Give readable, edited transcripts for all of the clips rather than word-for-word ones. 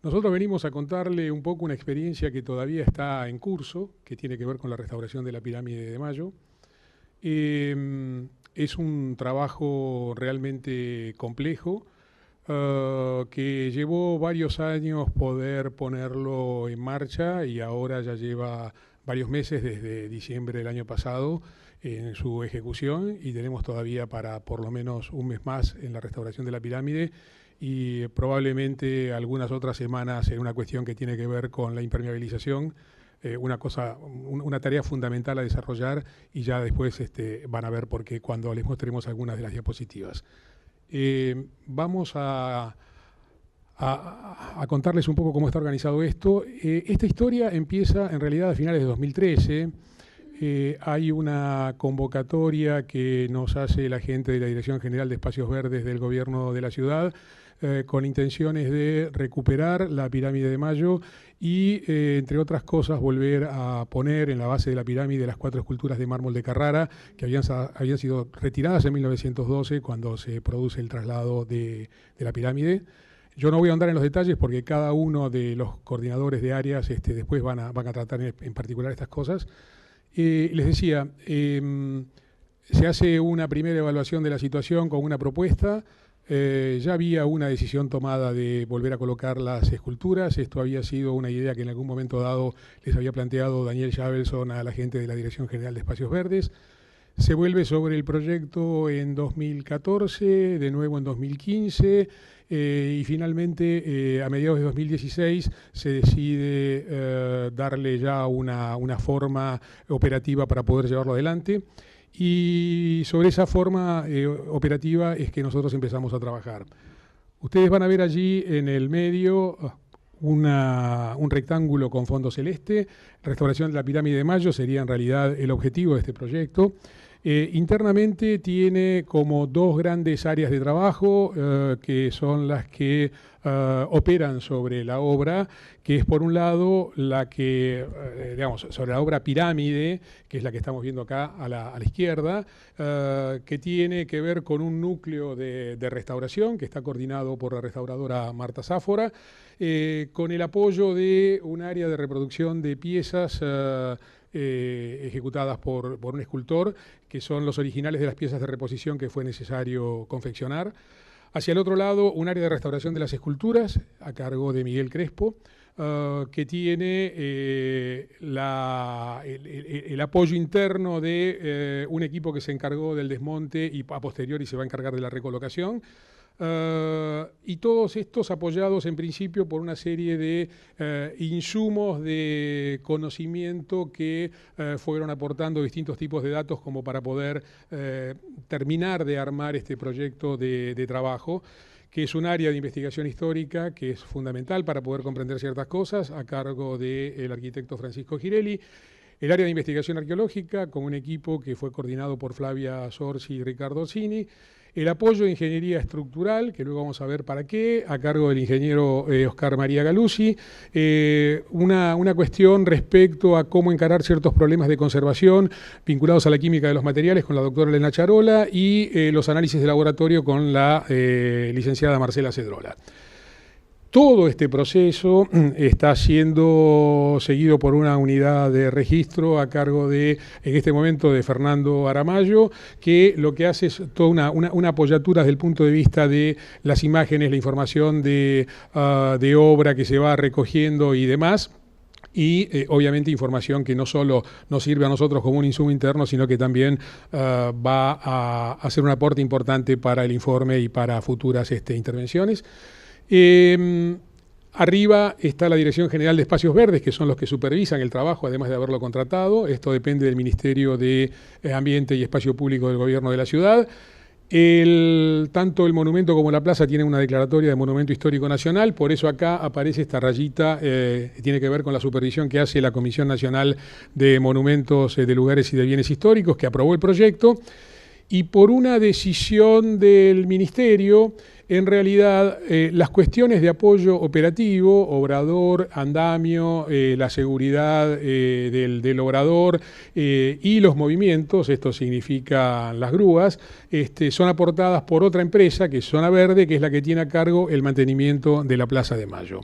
Nosotros venimos a contarle un poco una experiencia que todavía está en curso, que tiene que ver con la restauración de la pirámide de Mayo. Es un trabajo realmente complejo, que llevó varios años poder ponerlo en marcha y ahora ya lleva varios meses, desde diciembre del año pasado, en su ejecución, y tenemos todavía para por lo menos un mes más en la restauración de la pirámide y probablemente algunas otras semanas en una cuestión que tiene que ver con la impermeabilización, una tarea fundamental a desarrollar, y ya después van a ver por qué cuando les mostremos algunas de las diapositivas. Vamos a contarles un poco cómo está organizado esto. Esta historia empieza en realidad a finales de 2013. Hay una convocatoria que nos hace la gente de la Dirección General de Espacios Verdes del Gobierno de la Ciudad, con intenciones de recuperar la pirámide de Mayo y, entre otras cosas, volver a poner en la base de la pirámide las 4 esculturas de mármol de Carrara que habían sido retiradas en 1912 cuando se produce el traslado de la pirámide. Yo no voy a ahondar en los detalles porque cada uno de los coordinadores de áreas después van a tratar en particular estas cosas. Les decía, se hace una primera evaluación de la situación con una propuesta. Ya había una decisión tomada de volver a colocar las esculturas. Esto había sido una idea que en algún momento dado les había planteado Daniel Javelson a la gente de la Dirección General de Espacios Verdes. Se vuelve sobre el proyecto en 2014, de nuevo en 2015, y finalmente a mediados de 2016 se decide darle ya una forma operativa para poder llevarlo adelante. Y sobre esa forma operativa es que nosotros empezamos a trabajar. Ustedes van a ver allí en el medio un rectángulo con fondo celeste. Restauración de la pirámide de Mayo sería en realidad el objetivo de este proyecto. Internamente tiene como 2 grandes áreas de trabajo, que son las que operan sobre la obra, que es por un lado la que, sobre la obra pirámide, que es la que estamos viendo acá a la izquierda, que tiene que ver con un núcleo de restauración que está coordinado por la restauradora Marta Sáfora, con el apoyo de un área de reproducción de piezas ejecutadas por un escultor, que son los originales de las piezas de reposición que fue necesario confeccionar. Hacia el otro lado, un área de restauración de las esculturas, a cargo de Miguel Crespo, que tiene el apoyo interno de un equipo que se encargó del desmonte y a posteriori se va a encargar de la recolocación. Y todos estos apoyados en principio por una serie de insumos de conocimiento que fueron aportando distintos tipos de datos como para poder terminar de armar este proyecto de trabajo, que es un área de investigación histórica que es fundamental para poder comprender ciertas cosas, a cargo del arquitecto Francisco Girelli. El área de investigación arqueológica, con un equipo que fue coordinado por Flavia Sorsi y Ricardo Orsini. El apoyo de ingeniería estructural, que luego vamos a ver para qué, a cargo del ingeniero Oscar María Galuzzi. Una cuestión respecto a cómo encarar ciertos problemas de conservación vinculados a la química de los materiales con la doctora Elena Charola y los análisis de laboratorio con la licenciada Marcela Cedrola. Todo este proceso está siendo seguido por una unidad de registro a cargo en este momento, de Fernando Aramayo, que lo que hace es toda una apoyatura desde el punto de vista de las imágenes, la información de obra que se va recogiendo y demás. Y obviamente información que no solo nos sirve a nosotros como un insumo interno, sino que también va a hacer un aporte importante para el informe y para futuras intervenciones. Arriba está la Dirección General de Espacios Verdes, que son los que supervisan el trabajo, además de haberlo contratado. Esto depende del Ministerio de Ambiente y Espacio Público del Gobierno de la Ciudad. Tanto el monumento como la plaza tienen una declaratoria de Monumento Histórico Nacional, por eso acá aparece esta rayita, tiene que ver con la supervisión que hace la Comisión Nacional de Monumentos de Lugares y de Bienes Históricos, que aprobó el proyecto. Y por una decisión del Ministerio, en realidad las cuestiones de apoyo operativo, obrador, andamio, la seguridad del obrador y los movimientos, esto significa las grúas, son aportadas por otra empresa, que es Zona Verde, que es la que tiene a cargo el mantenimiento de la Plaza de Mayo.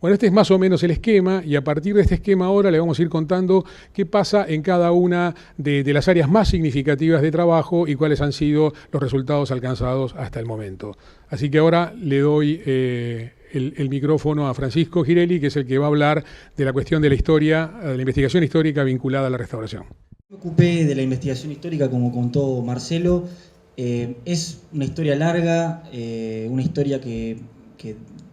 Bueno, este es más o menos el esquema y a partir de este esquema ahora le vamos a ir contando qué pasa en cada una de las áreas más significativas de trabajo y cuáles han sido los resultados alcanzados hasta el momento. Así que ahora le doy el micrófono a Francisco Girelli, que es el que va a hablar de la cuestión de la historia, de la investigación histórica vinculada a la restauración. Me ocupé de la investigación histórica, como contó Marcelo. Es una historia larga, una historia que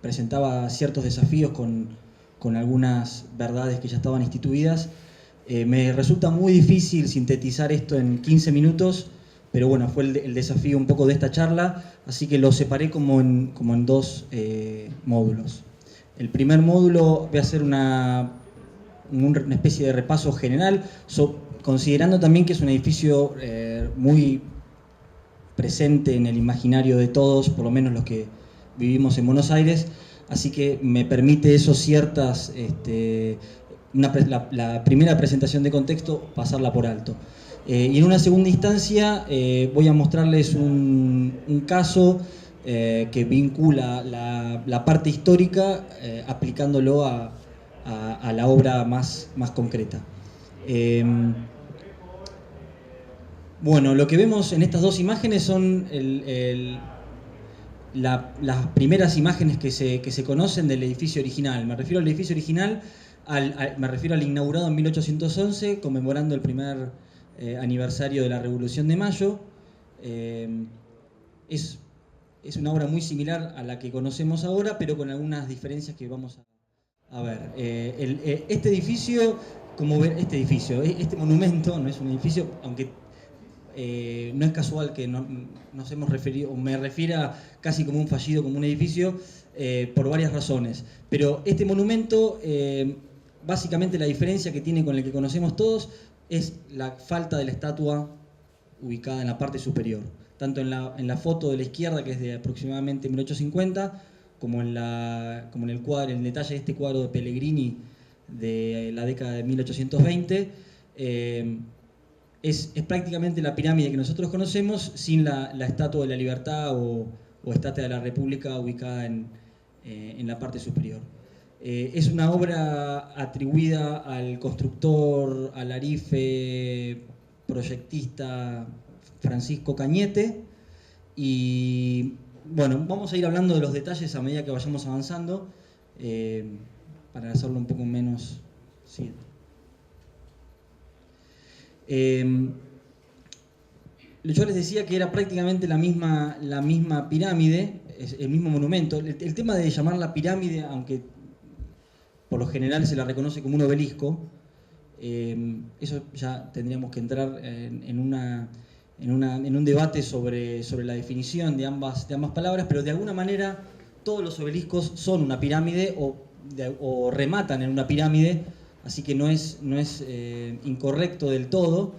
presentaba ciertos desafíos con algunas verdades que ya estaban instituidas. Me resulta muy difícil sintetizar esto en 15 minutos, pero bueno, fue el desafío un poco de esta charla, así que lo separé como en dos módulos. El primer módulo voy a hacer una especie de repaso general, considerando también que es un edificio muy presente en el imaginario de todos, por lo menos los que vivimos en Buenos Aires, así que me permite eso ciertas, la primera presentación de contexto, pasarla por alto. Y en una segunda instancia voy a mostrarles un caso que vincula la parte histórica aplicándolo a la obra más concreta. Bueno, lo que vemos en estas dos imágenes son las primeras imágenes que se conocen del edificio original. Me refiero al edificio original, me refiero al inaugurado en 1811, conmemorando el primer aniversario de la Revolución de Mayo. Es una obra muy similar a la que conocemos ahora, pero con algunas diferencias que vamos a ver. Este edificio, este monumento, no es un edificio, aunque no es casual que nos hemos referido, o me refiera casi como un fallido, como un edificio, por varias razones. Pero este monumento, básicamente la diferencia que tiene con el que conocemos todos es la falta de la estatua ubicada en la parte superior. Tanto en la foto de la izquierda, que es de aproximadamente 1850, como en el cuadro, en el detalle de este cuadro de Pellegrini de la década de 1820, es prácticamente la pirámide que nosotros conocemos sin la Estatua de la Libertad o Estatua de la República ubicada en la parte superior. Es una obra atribuida al constructor, alarife, proyectista Francisco Cañete, y bueno, vamos a ir hablando de los detalles a medida que vayamos avanzando, para hacerlo un poco menos... Sí. Yo les decía que era prácticamente la misma pirámide, el mismo monumento. El tema de llamarla pirámide, aunque por lo general se la reconoce como un obelisco, eso ya tendríamos que entrar en un debate sobre la definición de ambas palabras, pero de alguna manera todos los obeliscos son una pirámide o rematan en una pirámide, así que no es incorrecto del todo.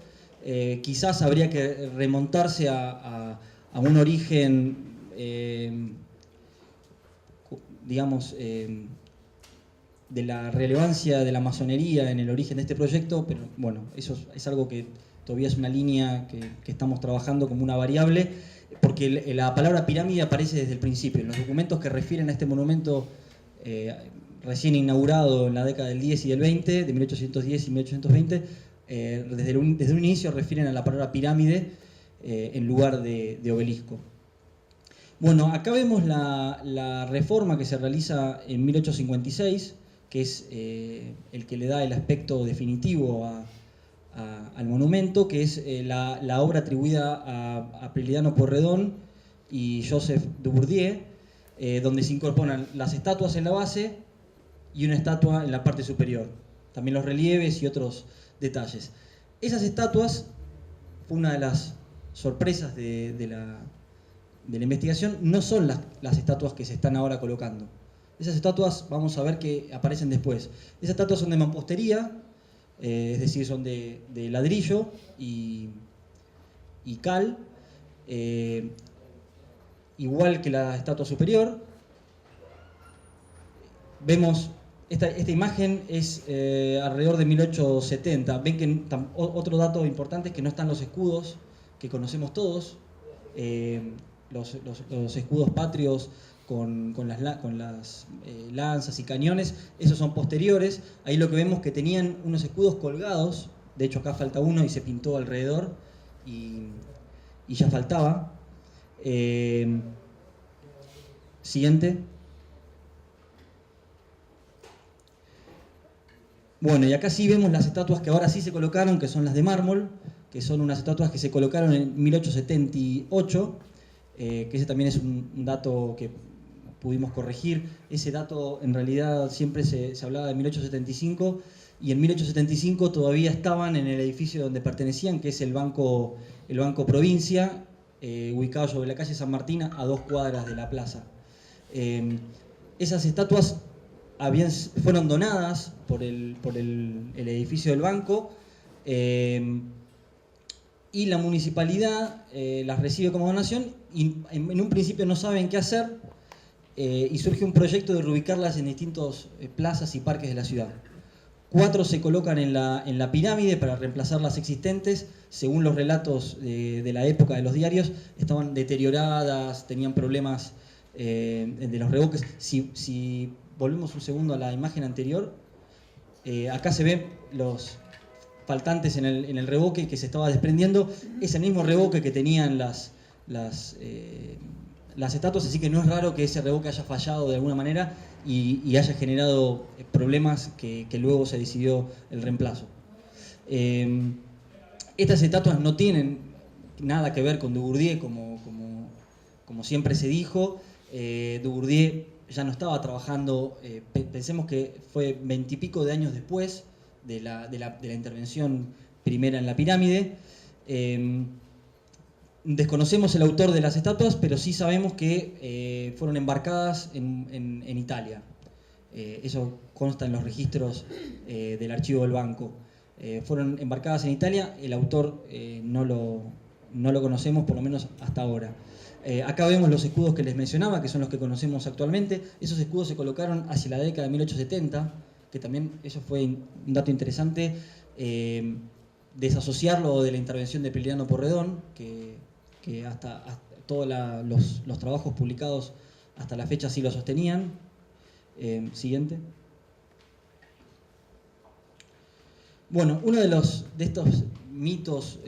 Quizás habría que remontarse a un origen, digamos, de la relevancia de la masonería en el origen de este proyecto, pero bueno, eso es algo que todavía es una línea que estamos trabajando como una variable, porque la palabra pirámide aparece desde el principio. En los documentos que refieren a este monumento recién inaugurado en la década del 10 y del 20, de 1810 y 1820, desde un inicio refieren a la palabra pirámide en lugar de obelisco. Bueno, acá vemos la reforma que se realiza en 1856, que es el que le da el aspecto definitivo al monumento, que es la obra atribuida a Prilidiano Pueyrredón y Joseph Dubourdieu, donde se incorporan las estatuas en la base y una estatua en la parte superior. También los relieves y otros detalles. Esas estatuas, fue una de las sorpresas de la investigación, no son las estatuas que se están ahora colocando. Esas estatuas vamos a ver que aparecen después. Esas estatuas son de mampostería, es decir, son de ladrillo y cal, igual que la estatua superior. Vemos, esta imagen es alrededor de 1870. Ven que otro dato importante es que no están los escudos que conocemos todos. los escudos patrios con las lanzas y cañones, esos son posteriores. Ahí lo que vemos es que tenían unos escudos colgados, de hecho acá falta uno y se pintó alrededor y ya faltaba. Siguiente. Bueno, y acá sí vemos las estatuas que ahora sí se colocaron, que son las de mármol, que son unas estatuas que se colocaron en 1878, que ese también es un dato que pudimos corregir. Ese dato en realidad siempre se hablaba de 1875, y en 1875 todavía estaban en el edificio donde pertenecían, que es el Banco Provincia, ubicado sobre la calle San Martín, a 2 cuadras de la plaza. Esas estatuas fueron donadas por el edificio del banco, y la municipalidad las recibe como donación y en un principio no saben qué hacer, y surge un proyecto de reubicarlas en distintas plazas y parques de la ciudad. 4 se colocan en la pirámide para reemplazar las existentes. Según los relatos de la época de los diarios, estaban deterioradas, tenían problemas de los revoques. Si volvemos un segundo a la imagen anterior, acá se ven los faltantes en el revoque que se estaba desprendiendo. Es el mismo revoque que tenían las estatuas, así que no es raro que ese revoque haya fallado de alguna manera y haya generado problemas que luego se decidió el reemplazo. Estas estatuas no tienen nada que ver con Dugourdier, como siempre se dijo. Dugourdier ya no estaba trabajando, pensemos que fue 20 y pico de años después de la intervención primera en la pirámide. Desconocemos el autor de las estatuas, pero sí sabemos que fueron embarcadas en Italia. Eso consta en los registros del archivo del banco. Fueron embarcadas en Italia, el autor no lo conocemos, por lo menos hasta ahora. Acá vemos los escudos que les mencionaba, que son los que conocemos actualmente. Esos escudos se colocaron hacia la década de 1870, que también eso fue un dato interesante, desasociarlo de la intervención de Priliano Porredón, que hasta todos los trabajos publicados hasta la fecha sí lo sostenían. Siguiente. Bueno, uno de estos mitos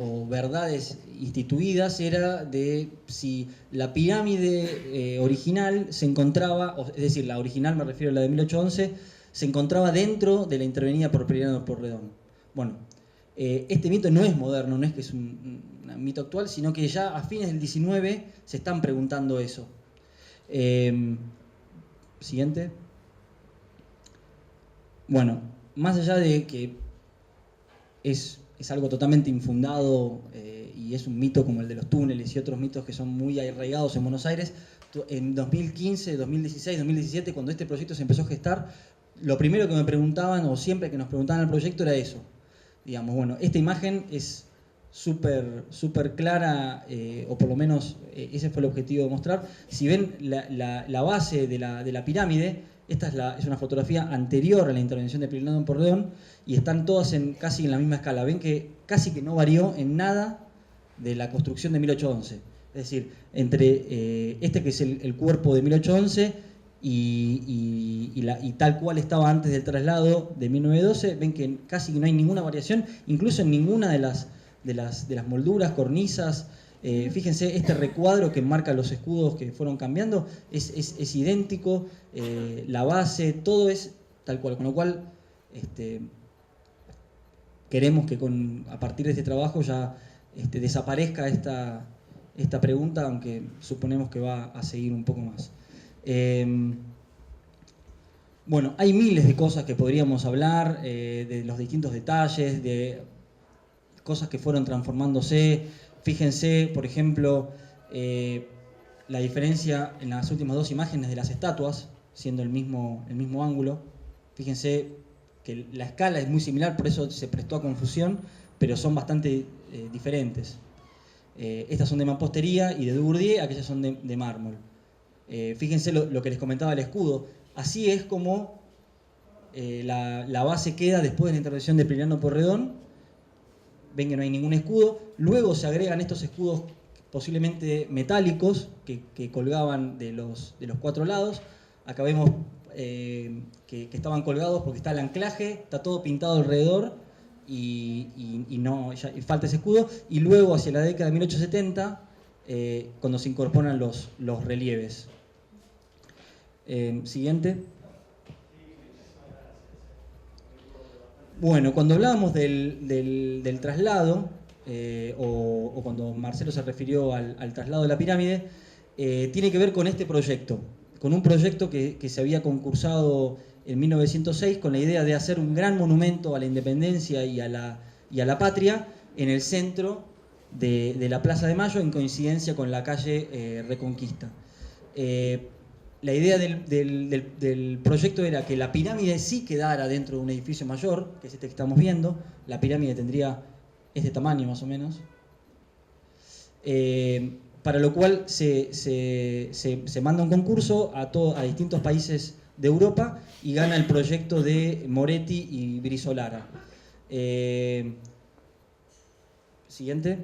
o verdades instituidas era de si la pirámide original se encontraba, es decir, la original, me refiero a la de 1811, se encontraba dentro de la intervenida por Priliano Porredón. Bueno, este mito no es moderno, no es que es un mito actual, sino que ya a fines del 19 se están preguntando eso. Siguiente. Bueno, más allá de que es algo totalmente infundado y es un mito como el de los túneles y otros mitos que son muy arraigados en Buenos Aires, en 2015, 2016, 2017, cuando este proyecto se empezó a gestar, lo primero que me preguntaban, o siempre que nos preguntaban el proyecto, era eso. Digamos, bueno, esta imagen es súper clara, o por lo menos ese fue el objetivo de mostrar. Si ven la base de la pirámide, esta es una fotografía anterior a la intervención de Priliano Porredón, y están todas casi en la misma escala. Ven que casi que no varió en nada de la construcción de 1811. Es decir, entre que es el cuerpo de 1811 y tal cual estaba antes del traslado de 1912, ven que casi no hay ninguna variación, incluso en ninguna de las molduras, cornisas. Fíjense, este recuadro que marca los escudos que fueron cambiando es idéntico, la base, todo es tal cual, con lo cual queremos que a partir de este trabajo ya desaparezca esta pregunta, aunque suponemos que va a seguir un poco más. Bueno, hay miles de cosas que podríamos hablar, de los distintos detalles, de cosas que fueron transformándose. Fíjense, por ejemplo, la diferencia en las últimas 2 imágenes de las estatuas, siendo el mismo ángulo. Fíjense que la escala es muy similar, por eso se prestó a confusión, pero son bastante diferentes. Estas son de mampostería y de Dugourdier, aquellas son de mármol. Fíjense lo que les comentaba el escudo. Así es como la base queda después de la intervención de Priliano Porredón. Ven que no hay ningún escudo. Luego se agregan estos escudos posiblemente metálicos que colgaban de los 4 lados. Acá vemos que estaban colgados porque está el anclaje, está todo pintado alrededor y falta ese escudo. Y luego, hacia la década de 1870, cuando se incorporan los relieves. Siguiente. Bueno, cuando hablábamos del traslado, o cuando Marcelo se refirió al traslado de la pirámide, tiene que ver con este proyecto, con un proyecto que se había concursado en 1906 con la idea de hacer un gran monumento a la independencia y a la patria en el centro de la Plaza de Mayo, en coincidencia con la calle Reconquista. La idea del proyecto era que la pirámide sí quedara dentro de un edificio mayor, que es este que estamos viendo. La pirámide tendría este tamaño más o menos. Para lo cual se manda un concurso a distintos países de Europa y gana el proyecto de Moretti y Brizolara. Siguiente.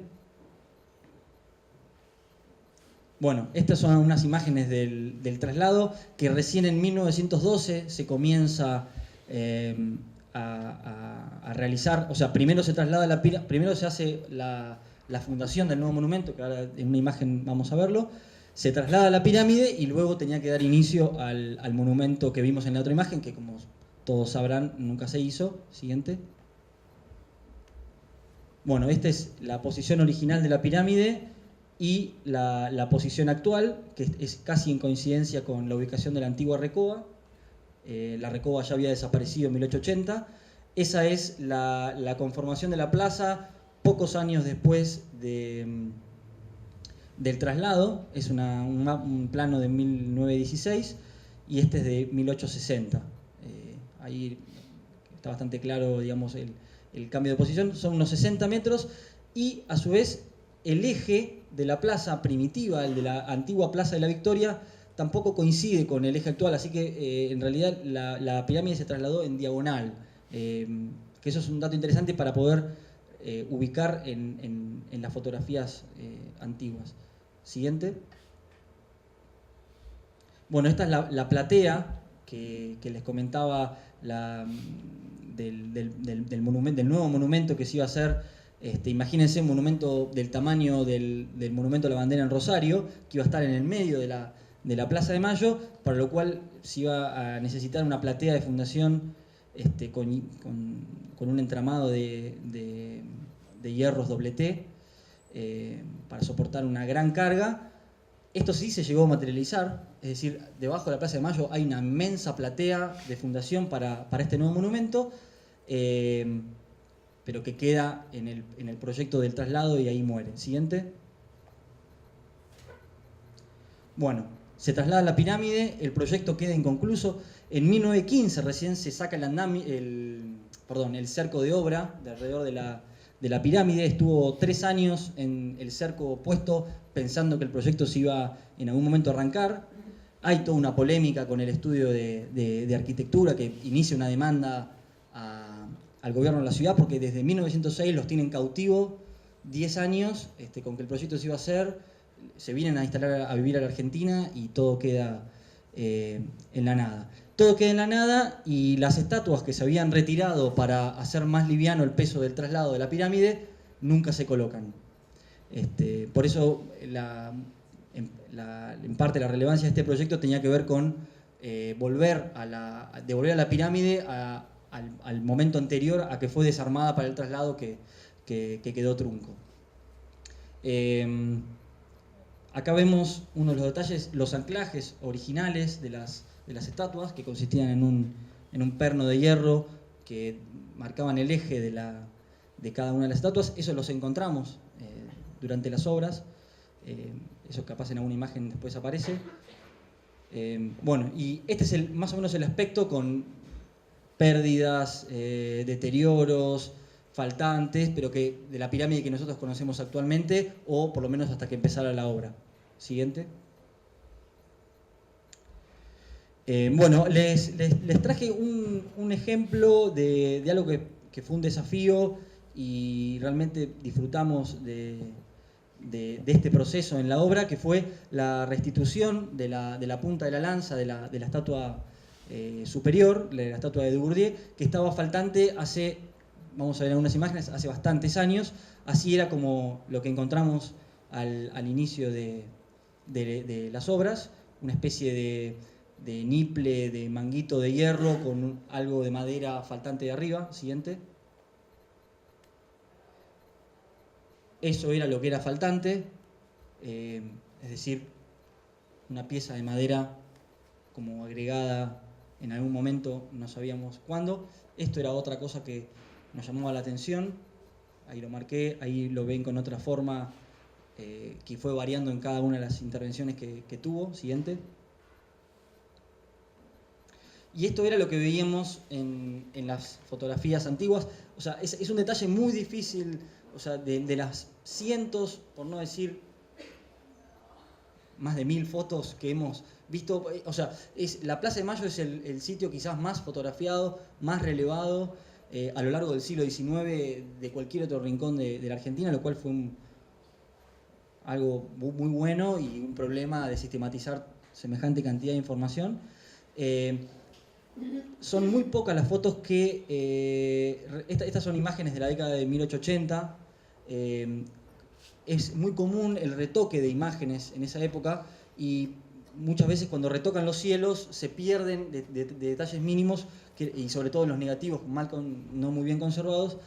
Bueno, estas son unas imágenes del traslado que recién en 1912 se comienza a realizar. O sea, primero se traslada primero se hace la fundación del nuevo monumento, que ahora en una imagen vamos a verlo. Se traslada la pirámide y luego tenía que dar inicio al monumento que vimos en la otra imagen, que como todos sabrán nunca se hizo. Siguiente. Bueno, esta es la posición original de la pirámide y la posición actual, que es casi en coincidencia con la ubicación de la antigua Recoba. La Recoba ya había desaparecido en 1880. Esa es la conformación de la plaza pocos años después del traslado. Es un plano de 1916 y este es de 1860. Ahí está bastante claro, digamos, el cambio de posición. Son unos 60 metros y a su vez el eje de la plaza primitiva, el de la antigua Plaza de la Victoria, tampoco coincide con el eje actual, así que en realidad la pirámide se trasladó en diagonal, que eso es un dato interesante para poder ubicar en las fotografías antiguas. Siguiente. Bueno, esta es la platea que les comentaba del nuevo monumento que se iba a hacer. Imagínense un monumento del tamaño del monumento a la bandera en Rosario, que iba a estar en el medio de la Plaza de Mayo, para lo cual se iba a necesitar una platea de fundación con un entramado de hierros doble T para soportar una gran carga. Esto sí se llegó a materializar, es decir, debajo de la Plaza de Mayo hay una inmensa platea de fundación para este nuevo monumento, pero que queda en el proyecto del traslado y ahí muere. Siguiente. Bueno, se traslada la pirámide, el proyecto queda inconcluso. En 1915 recién se saca el cerco de obra de alrededor de la pirámide. Estuvo 3 años en el cerco puesto pensando que el proyecto se iba en algún momento a arrancar. Hay toda una polémica con el estudio de arquitectura que inicia una demanda al gobierno de la ciudad, porque desde 1906 los tienen cautivo 10 años con que el proyecto se iba a hacer. Se vienen a instalar a vivir a la Argentina y todo queda en la nada. Todo queda en la nada y las estatuas que se habían retirado para hacer más liviano el peso del traslado de la pirámide nunca se colocan. Por eso en parte la relevancia de este proyecto tenía que ver con devolver a la pirámide al momento anterior a que fue desarmada para el traslado que quedó trunco. Acá vemos uno de los detalles, los anclajes originales de las estatuas, que consistían en un perno de hierro que marcaban el eje de cada una de las estatuas. Eso los encontramos durante las obras, eso capaz en alguna imagen después aparece. Bueno, y este es más o menos el aspecto con pérdidas, deterioros, faltantes, pero de la pirámide que nosotros conocemos actualmente, o por lo menos hasta que empezara la obra. Siguiente. Bueno, les traje un ejemplo de algo que fue un desafío y realmente disfrutamos de de este proceso en la obra, que fue la restitución de la punta de la lanza de la estatua superior, de la estatua de Dubourdieu, que estaba faltante hace, vamos a ver algunas imágenes, hace bastantes años. Así era como lo que encontramos al inicio de las obras, una especie de niple, de manguito de hierro con algo de madera faltante de arriba. Siguiente. Eso era lo que era faltante, es decir, una pieza de madera como agregada en algún momento, no sabíamos cuándo. Esto era otra cosa que nos llamaba la atención, ahí lo marqué, ahí lo ven con otra forma, que fue variando en cada una de las intervenciones que tuvo. Siguiente. Y esto era lo que veíamos en las fotografías antiguas. O sea, es un detalle muy difícil, o sea, de las cientos, por no decir más de 1000 fotos que hemos visto. O sea, la Plaza de Mayo es el sitio quizás más fotografiado, más relevado a lo largo del siglo XIX de cualquier otro rincón de la Argentina, lo cual fue algo muy bueno y un problema de sistematizar semejante cantidad de información. Son muy pocas las fotos que... estas son imágenes de la década de 1880. Es muy común el retoque de imágenes en esa época y muchas veces cuando retocan los cielos se pierden de detalles mínimos y sobre todo en los negativos no muy bien conservados,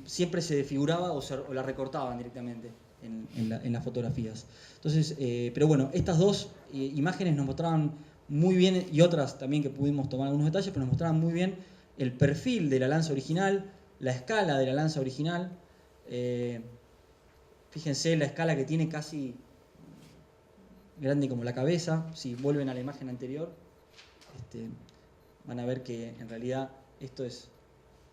siempre se desfiguraba o la recortaban directamente en las fotografías. Entonces, pero bueno, estas dos imágenes nos mostraban muy bien, y otras también que pudimos tomar algunos detalles, pero nos mostraban muy bien el perfil de la lanza original, la escala de la lanza original. Fíjense la escala que tiene, casi grande como la cabeza. Si vuelven a la imagen anterior, van a ver que en realidad esto es,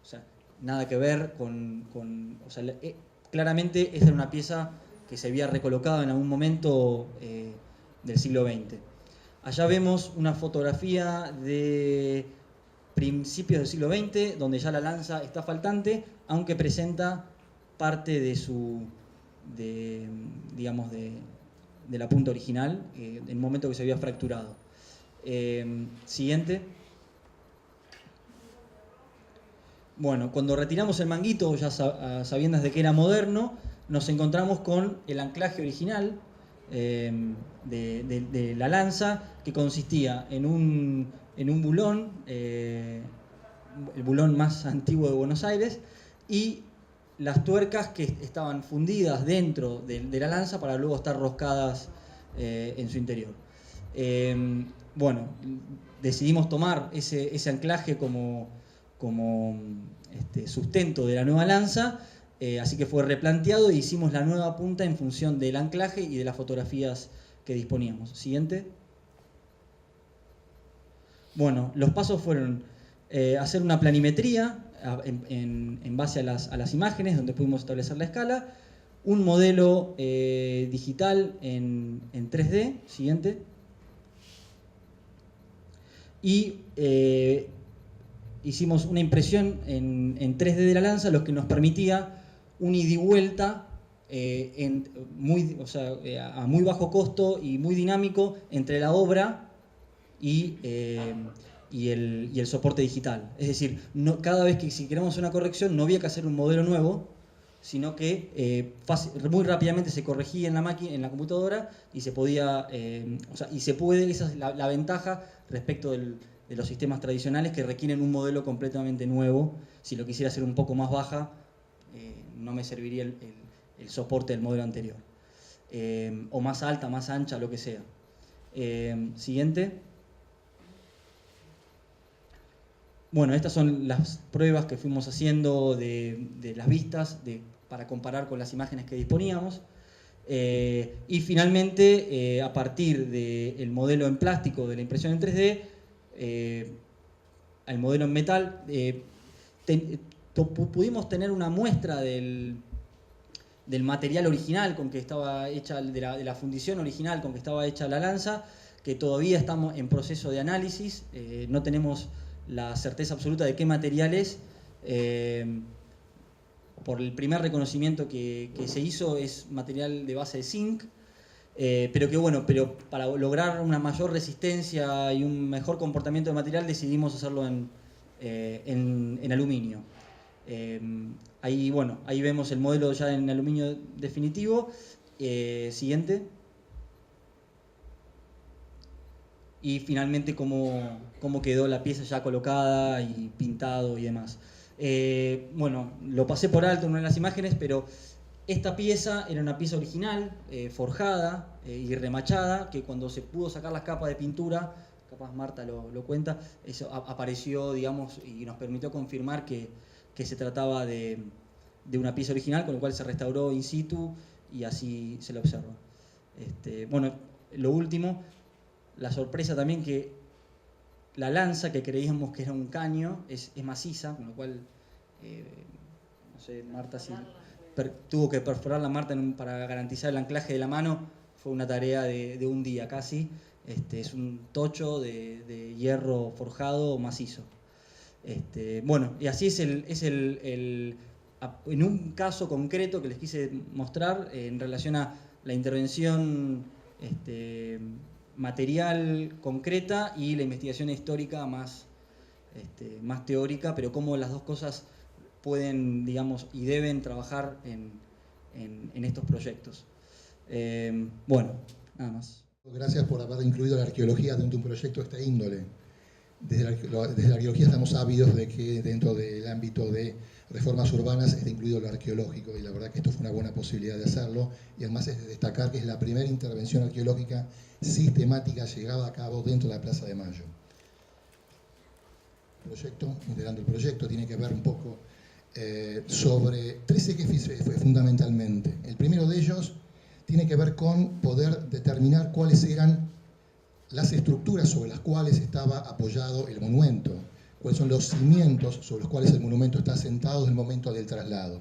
o sea, nada que ver o sea, claramente esta era una pieza que se había recolocado en algún momento del siglo XX. Allá vemos una fotografía de principios del siglo XX, donde ya la lanza está faltante, aunque presenta parte digamos, de la punta original, en el momento que se había fracturado. Siguiente. Bueno, cuando retiramos el manguito, ya sabiendas de que era moderno, nos encontramos con el anclaje original de la lanza, que consistía en un bulón, el bulón más antiguo de Buenos Aires, y las tuercas que estaban fundidas dentro de la lanza para luego estar roscadas en su interior. Bueno, decidimos tomar ese anclaje como sustento de la nueva lanza, así que fue replanteado e hicimos la nueva punta en función del anclaje y de las fotografías que disponíamos. Siguiente. Bueno, los pasos fueron hacer una planimetría en base a las imágenes, donde pudimos establecer la escala, un modelo digital en 3D. Siguiente. Y hicimos una impresión en 3D de la lanza, lo que nos permitía un ida y vuelta a muy bajo costo y muy dinámico entre la obra y el soporte digital. Es decir, cada vez que si queremos una corrección no había que hacer un modelo nuevo, sino que muy rápidamente se corregía en la máquina, en la computadora, y se podía, esa es la ventaja respecto de los sistemas tradicionales, que requieren un modelo completamente nuevo. Si lo quisiera hacer un poco más baja, no me serviría el soporte del modelo anterior. O más alta, más ancha, lo que sea. Siguiente. Bueno, estas son las pruebas que fuimos haciendo de las vistas para comparar con las imágenes que disponíamos. Y finalmente, a partir del modelo en plástico de la impresión en 3D, al modelo en metal, pudimos tener una muestra del material original con que estaba hecha, de la fundición original con que estaba hecha la lanza, que todavía estamos en proceso de análisis. No tenemos la certeza absoluta de qué material es. por el primer reconocimiento que se hizo, es material de base de zinc, pero para lograr una mayor resistencia y un mejor comportamiento del material decidimos hacerlo en aluminio. Ahí vemos el modelo ya en aluminio definitivo. Siguiente. Y finalmente cómo quedó la pieza ya colocada y pintado y demás. Lo pasé por alto en una de las imágenes, pero esta pieza era una pieza original, forjada y remachada, que cuando se pudo sacar las capas de pintura, capaz Marta lo cuenta, eso apareció, digamos, y nos permitió confirmar que se trataba de una pieza original, con lo cual se restauró in situ y así se la observa. Lo último, la sorpresa también que la lanza, que creíamos que era un caño, es maciza, con lo cual, no sé, Marta tuvo que perforarla Marta para garantizar el anclaje de la mano, fue una tarea de un día casi. Es un tocho de hierro forjado macizo. Y así es en un caso concreto que les quise mostrar en relación a la intervención material concreta y la investigación histórica más teórica, pero cómo las dos cosas pueden, digamos, y deben trabajar en estos proyectos. Nada más. Gracias por haber incluido la arqueología dentro de un proyecto de esta índole. Desde la arqueología estamos ávidos de que dentro del ámbito de reformas urbanas esté incluido lo arqueológico, y la verdad que esto fue una buena posibilidad de hacerlo, y además es de destacar que es la primera intervención arqueológica sistemática llevada a cabo dentro de la Plaza de Mayo. Integrando el proyecto, tiene que ver un poco sobre 3 ejes fundamentalmente. El primero de ellos tiene que ver con poder determinar cuáles eran las estructuras sobre las cuales estaba apoyado el monumento, cuáles son los cimientos sobre los cuales el monumento está asentado en el momento del traslado.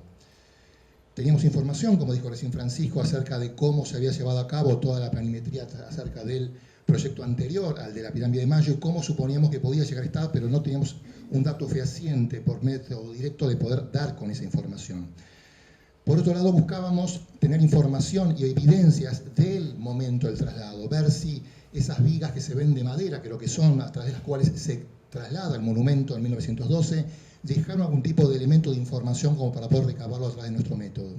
Teníamos información, como dijo recién Francisco, acerca de cómo se había llevado a cabo toda la planimetría acerca del proyecto anterior al de la Pirámide de Mayo y cómo suponíamos que podía llegar a estar, pero no teníamos un dato fehaciente por método directo de poder dar con esa información. Por otro lado, buscábamos tener información y evidencias del momento del traslado, ver si esas vigas que se ven de madera, que lo que son, a través de las cuales se traslada el monumento en 1912, dejaron algún tipo de elemento de información como para poder recabarlo a través de nuestro método.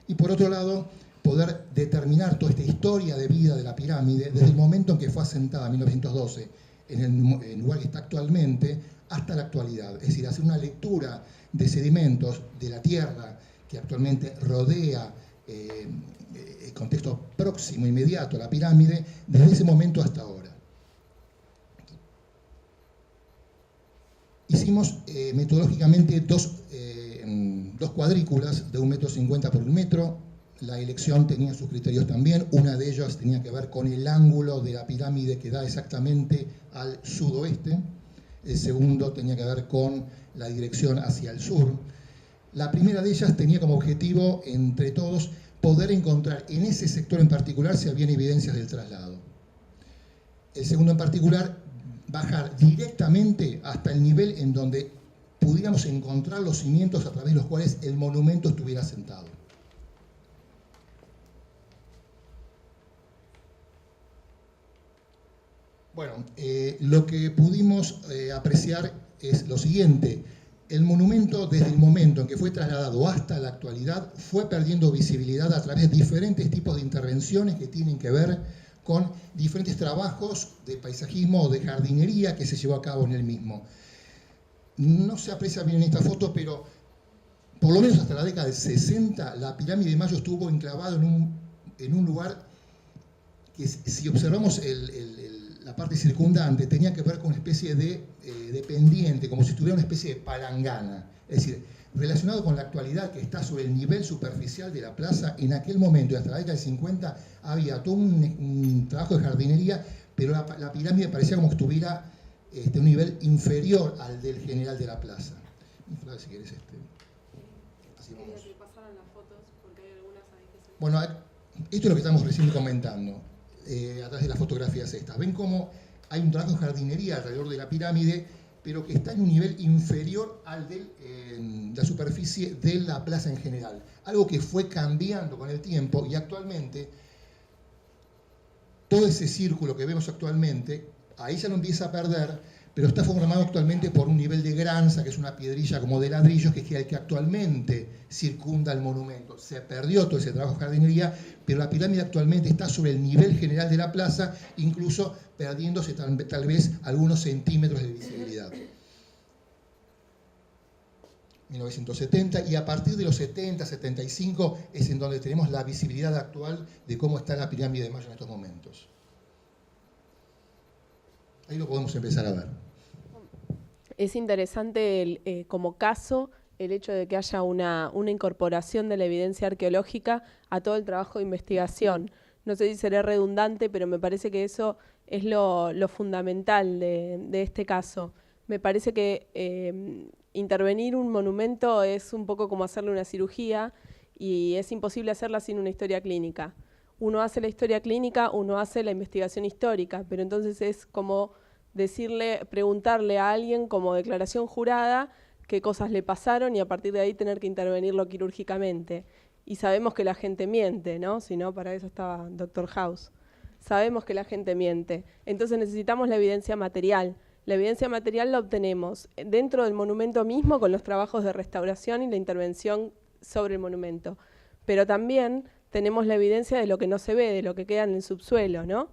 Y por otro lado, poder determinar toda esta historia de vida de la pirámide desde el momento en que fue asentada en 1912 en el lugar que está actualmente hasta la actualidad. Es decir, hacer una lectura de sedimentos de la tierra que actualmente rodea el contexto próximo, inmediato a la pirámide, desde ese momento hasta ahora. Hicimos metodológicamente dos cuadrículas de 1,50 m por 1 metro. La elección tenía sus criterios también. Una de ellas tenía que ver con el ángulo de la pirámide que da exactamente al sudoeste. El segundo tenía que ver con la dirección hacia el sur. La primera de ellas tenía como objetivo, entre todos, poder encontrar en ese sector en particular si había evidencias del traslado. El segundo en particular, bajar directamente hasta el nivel en donde pudiéramos encontrar los cimientos a través de los cuales el monumento estuviera asentado. Bueno, lo que pudimos apreciar es lo siguiente. El monumento, desde el momento en que fue trasladado hasta la actualidad, fue perdiendo visibilidad a través de diferentes tipos de intervenciones que tienen que ver con diferentes trabajos de paisajismo o de jardinería que se llevó a cabo en el mismo. No se aprecia bien en esta foto, pero por lo menos hasta la década del 60, la Pirámide de Mayo estuvo enclavada en un lugar que, si observamos la parte circundante, tenía que ver con una especie de pendiente, como si estuviera una especie de palangana. Es decir, relacionado con la actualidad que está sobre el nivel superficial de la plaza, en aquel momento, y hasta la década del 50, había todo un trabajo de jardinería, pero la pirámide parecía como que estuviera un nivel inferior al del general de la plaza. Si querés, así vamos. Que pasaran las fotos, porque hay algunas ahí que se... Bueno, esto es lo que estamos recién comentando. A través de las fotografías estas. Ven cómo hay un trabajo de jardinería alrededor de la pirámide, pero que está en un nivel inferior al de la superficie de la plaza en general. Algo que fue cambiando con el tiempo y actualmente todo ese círculo que vemos actualmente, ahí ya lo empieza a perder, pero está formado actualmente por un nivel de granza, que es una piedrilla como de ladrillos, que es el que actualmente circunda el monumento. Se perdió todo ese trabajo de jardinería, pero la pirámide actualmente está sobre el nivel general de la plaza, incluso perdiéndose tal vez algunos centímetros de visibilidad. 1970, y a partir de los 70, 75 es en donde tenemos la visibilidad actual de cómo está la pirámide de Mayo en estos momentos. Ahí lo podemos empezar a ver. Es interesante como caso el hecho de que haya una incorporación de la evidencia arqueológica a todo el trabajo de investigación. No sé si seré redundante, pero me parece que eso es lo fundamental de este caso. Me parece que intervenir un monumento es un poco como hacerle una cirugía y es imposible hacerla sin una historia clínica. Uno hace la historia clínica, uno hace la investigación histórica, pero entonces es como preguntarle a alguien como declaración jurada qué cosas le pasaron y a partir de ahí tener que intervenirlo quirúrgicamente. Y sabemos que la gente miente, ¿no? Si no, para eso estaba Dr. House. Sabemos que la gente miente. Entonces necesitamos la evidencia material. La evidencia material la obtenemos dentro del monumento mismo con los trabajos de restauración y la intervención sobre el monumento. Pero también tenemos la evidencia de lo que no se ve, de lo que queda en el subsuelo, ¿no?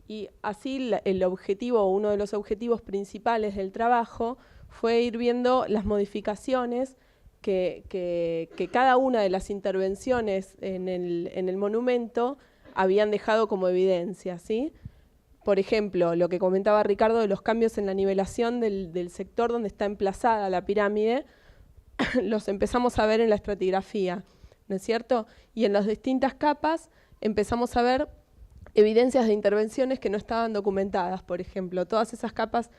Y así el objetivo, uno de los objetivos principales del trabajo fue ir viendo las modificaciones que cada una de las intervenciones en el monumento habían dejado como evidencia, ¿sí? Por ejemplo, lo que comentaba Ricardo de los cambios en la nivelación del sector donde está emplazada la pirámide, los empezamos a ver en la estratigrafía, ¿no es cierto? Y en las distintas capas empezamos a ver evidencias de intervenciones que no estaban documentadas, por ejemplo. Todas esas capas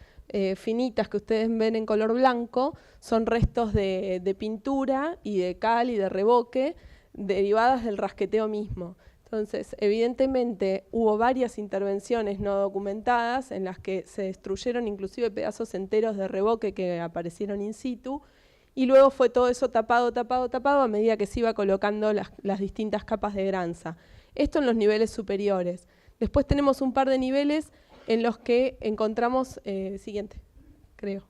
finitas que ustedes ven en color blanco son restos de pintura y de cal y de revoque derivadas del rasqueteo mismo. Entonces, evidentemente, hubo varias intervenciones no documentadas en las que se destruyeron inclusive pedazos enteros de revoque que aparecieron in situ, y luego fue todo eso tapado a medida que se iba colocando las distintas capas de granza. Esto en los niveles superiores. Después tenemos un par de niveles en los que encontramos... siguiente, creo.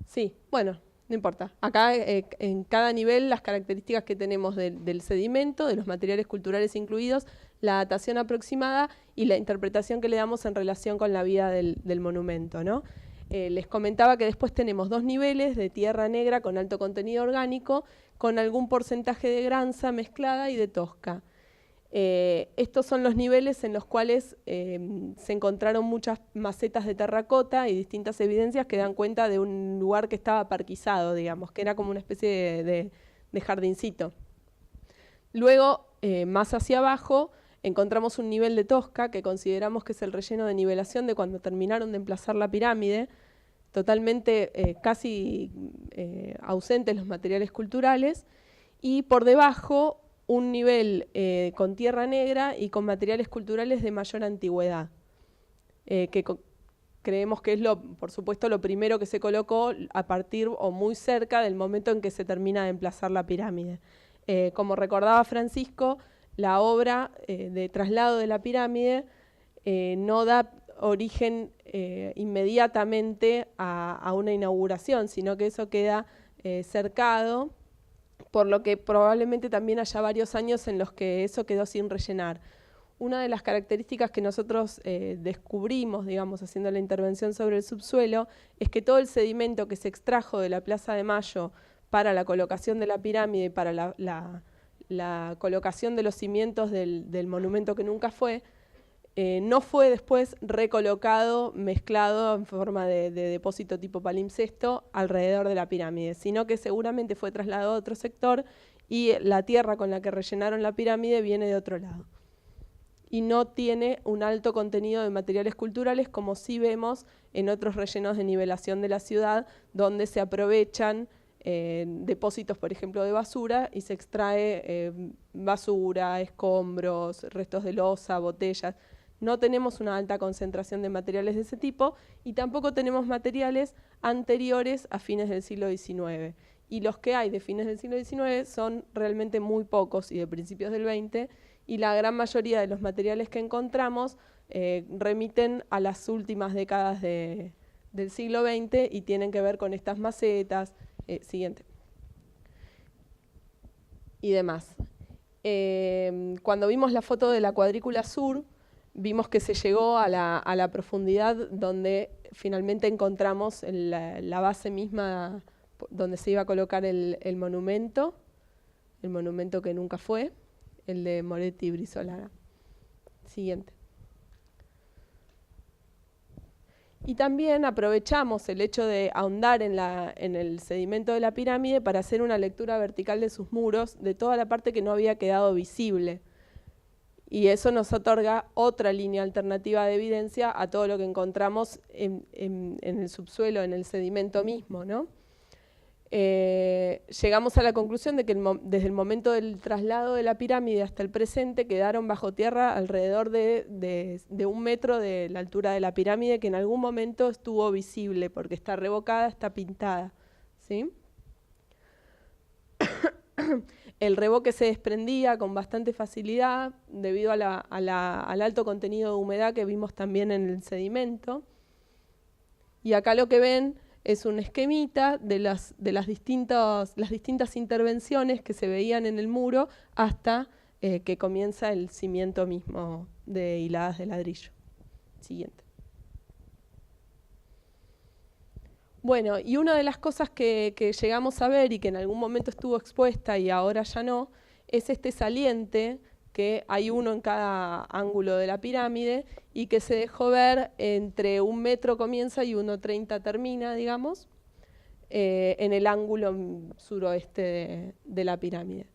Sí, bueno. No importa. Acá en cada nivel las características que tenemos del sedimento, de los materiales culturales incluidos, la datación aproximada y la interpretación que le damos en relación con la vida del monumento, ¿no? Les comentaba que después tenemos dos niveles de tierra negra con alto contenido orgánico, con algún porcentaje de granza mezclada y de tosca. Estos son los niveles en los cuales se encontraron muchas macetas de terracota y distintas evidencias que dan cuenta de un lugar que estaba parquizado, digamos, que era como una especie de jardincito. Luego, más hacia abajo, encontramos un nivel de tosca que consideramos que es el relleno de nivelación de cuando terminaron de emplazar la pirámide, totalmente casi ausentes los materiales culturales, y por debajo un nivel con tierra negra y con materiales culturales de mayor antigüedad, que creemos que es, por supuesto, lo primero que se colocó a partir o muy cerca del momento en que se termina de emplazar la pirámide. Como recordaba Francisco, la obra de traslado de la pirámide no da origen inmediatamente a una inauguración, sino que eso queda cercado, por lo que probablemente también haya varios años en los que eso quedó sin rellenar. Una de las características que nosotros descubrimos, digamos, haciendo la intervención sobre el subsuelo, es que todo el sedimento que se extrajo de la Plaza de Mayo para la colocación de la pirámide y para la colocación de los cimientos del monumento que nunca fue, no fue después recolocado, mezclado en forma de depósito tipo palimpsesto alrededor de la pirámide, sino que seguramente fue trasladado a otro sector y la tierra con la que rellenaron la pirámide viene de otro lado. Y no tiene un alto contenido de materiales culturales como sí vemos en otros rellenos de nivelación de la ciudad, donde se aprovechan depósitos, por ejemplo, de basura y se extrae basura, escombros, restos de loza, botellas. No tenemos una alta concentración de materiales de ese tipo y tampoco tenemos materiales anteriores a fines del siglo XIX. Y los que hay de fines del siglo XIX son realmente muy pocos y de principios del XX, y la gran mayoría de los materiales que encontramos remiten a las últimas décadas del siglo XX y tienen que ver con estas macetas, siguiente, y demás. Cuando vimos la foto de la cuadrícula sur, vimos que se llegó a la profundidad donde finalmente encontramos la base misma donde se iba a colocar el monumento que nunca fue, el de Moretti y Brizolaga. Siguiente. Y también aprovechamos el hecho de ahondar en el sedimento de la pirámide para hacer una lectura vertical de sus muros, de toda la parte que no había quedado visible. Y eso nos otorga otra línea alternativa de evidencia a todo lo que encontramos en el subsuelo, en el sedimento mismo, ¿no? Llegamos a la conclusión de que desde el momento del traslado de la pirámide hasta el presente quedaron bajo tierra alrededor de 1 metro de la altura de la pirámide, que en algún momento estuvo visible porque está revocada, está pintada, ¿sí? El revoque se desprendía con bastante facilidad debido al alto contenido de humedad que vimos también en el sedimento. Y acá lo que ven es un esquemita de las distintas intervenciones que se veían en el muro hasta que comienza el cimiento mismo de hiladas de ladrillo. Siguiente. Bueno, y una de las cosas que llegamos a ver y que en algún momento estuvo expuesta y ahora ya no, es este saliente, que hay uno en cada ángulo de la pirámide y que se dejó ver entre 1 metro comienza y 1,30 termina, digamos, en el ángulo suroeste de la pirámide.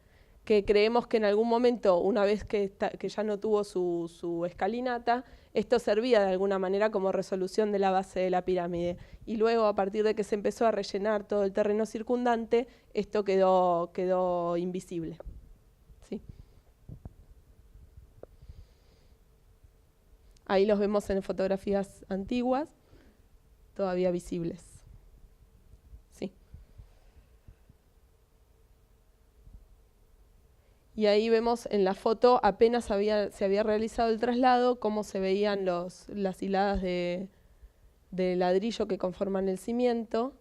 Que creemos que en algún momento, una vez que ya no tuvo su escalinata, esto servía de alguna manera como resolución de la base de la pirámide. Y luego, a partir de que se empezó a rellenar todo el terreno circundante, esto quedó invisible. ¿Sí? Ahí los vemos en fotografías antiguas, todavía visibles. Sí. Y ahí vemos en la foto, apenas se había realizado el traslado, cómo se veían las hiladas de ladrillo que conforman el cimiento.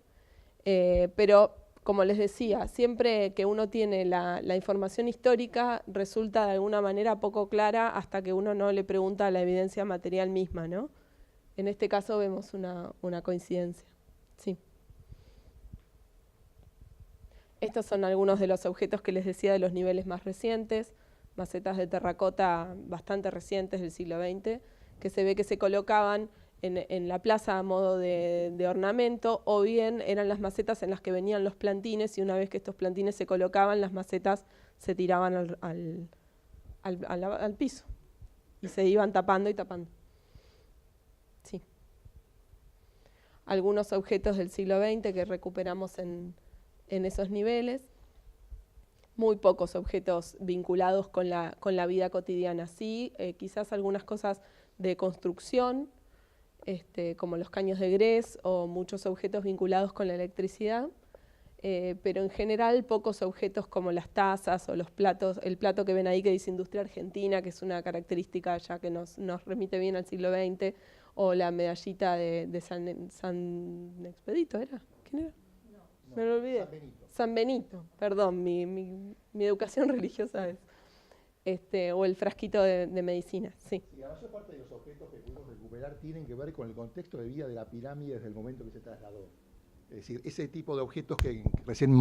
Pero, como les decía, siempre que uno tiene la información histórica, resulta de alguna manera poco clara hasta que uno no le pregunta a la evidencia material misma, ¿no? En este caso vemos una coincidencia. Sí. Estos son algunos de los objetos que les decía de los niveles más recientes, macetas de terracota bastante recientes del siglo XX, que se ve que se colocaban en la plaza a modo de ornamento, o bien eran las macetas en las que venían los plantines, y una vez que estos plantines se colocaban, las macetas se tiraban al piso y se iban tapando y tapando. Sí. Algunos objetos del siglo XX que recuperamos en esos niveles. Muy pocos objetos vinculados con la vida cotidiana. Sí, quizás algunas cosas de construcción, como los caños de grés o muchos objetos vinculados con la electricidad, pero en general pocos objetos como las tazas o los platos, el plato que ven ahí que dice Industria Argentina, que es una característica ya que nos remite bien al siglo XX, o la medallita de San Expedito, ¿era? ¿Quién era? No, me lo olvidé. San Benito, perdón, mi educación religiosa es. O el frasquito de medicina, sí. Sí, la mayor parte de los objetos que pudimos recuperar tienen que ver con el contexto de vida de la pirámide desde el momento que se trasladó. Es decir, ese tipo de objetos que recién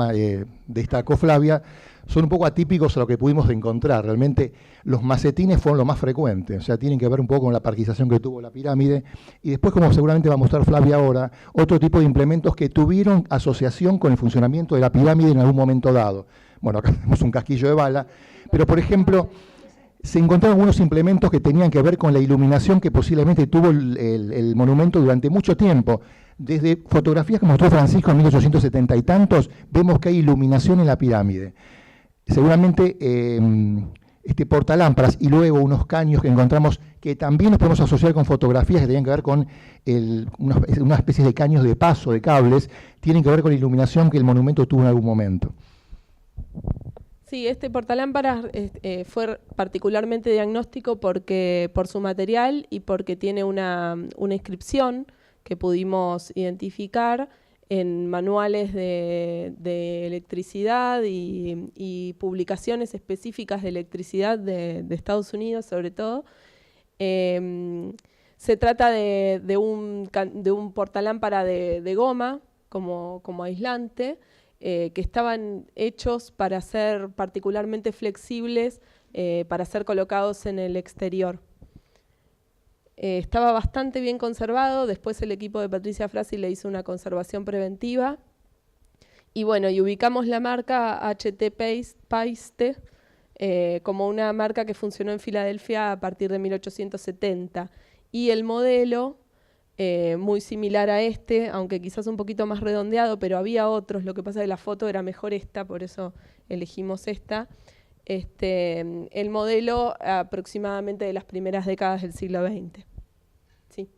destacó Flavia son un poco atípicos a lo que pudimos encontrar. Realmente los macetines fueron lo más frecuente, o sea, tienen que ver un poco con la parquización que tuvo la pirámide. Y después, como seguramente va a mostrar Flavia ahora, otro tipo de implementos que tuvieron asociación con el funcionamiento de la pirámide en algún momento dado. Bueno, acá tenemos un casquillo de bala, pero por ejemplo, se encontraron algunos implementos que tenían que ver con la iluminación que posiblemente tuvo el monumento durante mucho tiempo. Desde fotografías que mostró Francisco en 1870 y tantos, vemos que hay iluminación en la pirámide. Seguramente portalámparas y luego unos caños que encontramos que también nos podemos asociar con fotografías que tenían que ver con una especie de caños de paso, de cables, tienen que ver con la iluminación que el monumento tuvo en algún momento. Sí, este portalámparas fue particularmente diagnóstico por su material y porque tiene una inscripción que pudimos identificar en manuales de electricidad y publicaciones específicas de electricidad de Estados Unidos, sobre todo. Se trata de un portalámpara de goma como aislante, que estaban hechos para ser particularmente flexibles, para ser colocados en el exterior. Estaba bastante bien conservado, después el equipo de Patricia Frasi le hizo una conservación preventiva, y bueno, y ubicamos la marca HT Paiste como una marca que funcionó en Filadelfia a partir de 1870, y el modelo, muy similar a este, aunque quizás un poquito más redondeado, pero había otros, lo que pasa es que la foto era mejor esta, por eso elegimos esta. El modelo aproximadamente de las primeras décadas del siglo XX. Sí.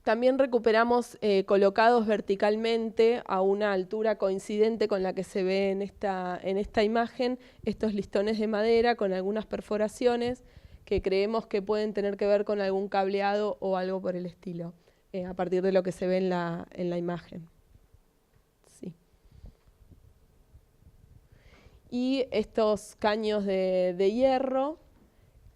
También recuperamos colocados verticalmente a una altura coincidente con la que se ve en esta imagen, estos listones de madera con algunas perforaciones que creemos que pueden tener que ver con algún cableado o algo por el estilo, a partir de lo que se ve en la imagen. Sí. Y estos caños de hierro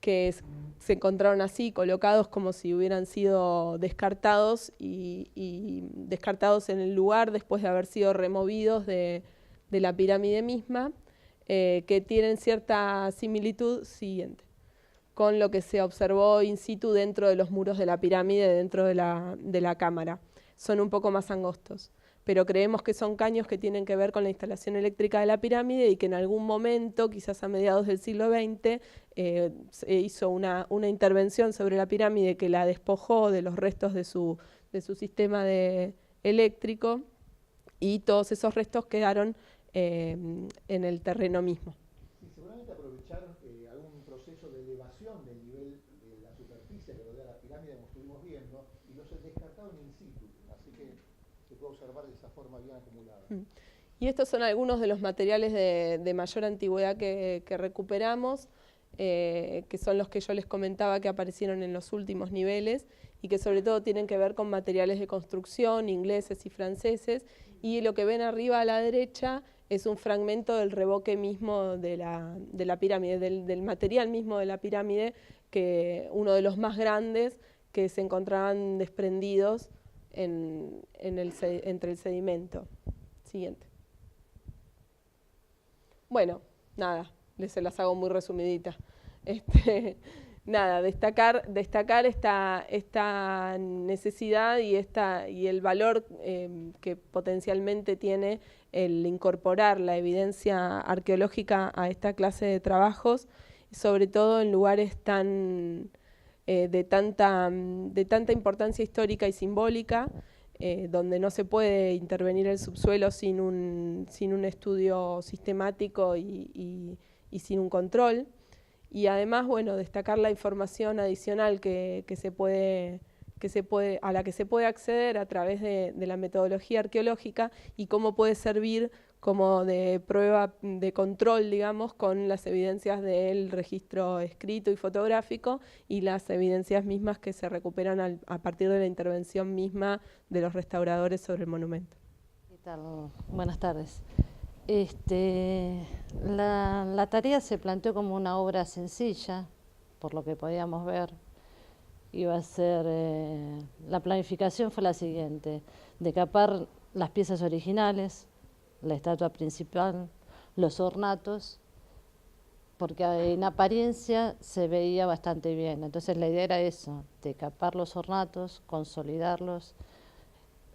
que se encontraron así, colocados como si hubieran sido descartados y descartados en el lugar después de haber sido removidos de la pirámide misma, que tienen cierta similitud siguiente con lo que se observó in situ dentro de los muros de la pirámide, dentro de la cámara. Son un poco más angostos, pero creemos que son caños que tienen que ver con la instalación eléctrica de la pirámide y que en algún momento, quizás a mediados del siglo XX, se hizo una intervención sobre la pirámide que la despojó de los restos de su sistema eléctrico, y todos esos restos quedaron en el terreno mismo. Y seguramente aprovecharon algún proceso de elevación del nivel de la superficie que rodea la pirámide, como estuvimos viendo, y los descartaron in situ, así que se puede observar de esa forma bien acumulada. Y estos son algunos de los materiales de mayor antigüedad que recuperamos, que son los que yo les comentaba que aparecieron en los últimos niveles y que sobre todo tienen que ver con materiales de construcción ingleses y franceses, y lo que ven arriba a la derecha es un fragmento del revoque mismo de la pirámide, del material mismo de la pirámide, que uno de los más grandes que se encontraban desprendidos entre el sedimento. Siguiente. Bueno, nada, se las hago muy resumiditas. Nada, destacar esta necesidad y el valor que potencialmente tiene el incorporar la evidencia arqueológica a esta clase de trabajos, sobre todo en lugares de tanta importancia histórica y simbólica, donde no se puede intervenir el subsuelo sin un estudio sistemático y sin un control. Y además, bueno, destacar la información adicional a la que se puede acceder a través de la metodología arqueológica y cómo puede servir como de prueba de control, digamos, con las evidencias del registro escrito y fotográfico y las evidencias mismas que se recuperan a partir de la intervención misma de los restauradores sobre el monumento. ¿Qué tal? Buenas tardes. La tarea se planteó como una obra sencilla, por lo que podíamos ver. Iba a ser, la planificación fue la siguiente: decapar las piezas originales, la estatua principal, los ornatos, porque en apariencia se veía bastante bien. Entonces la idea era eso, decapar los ornatos, consolidarlos,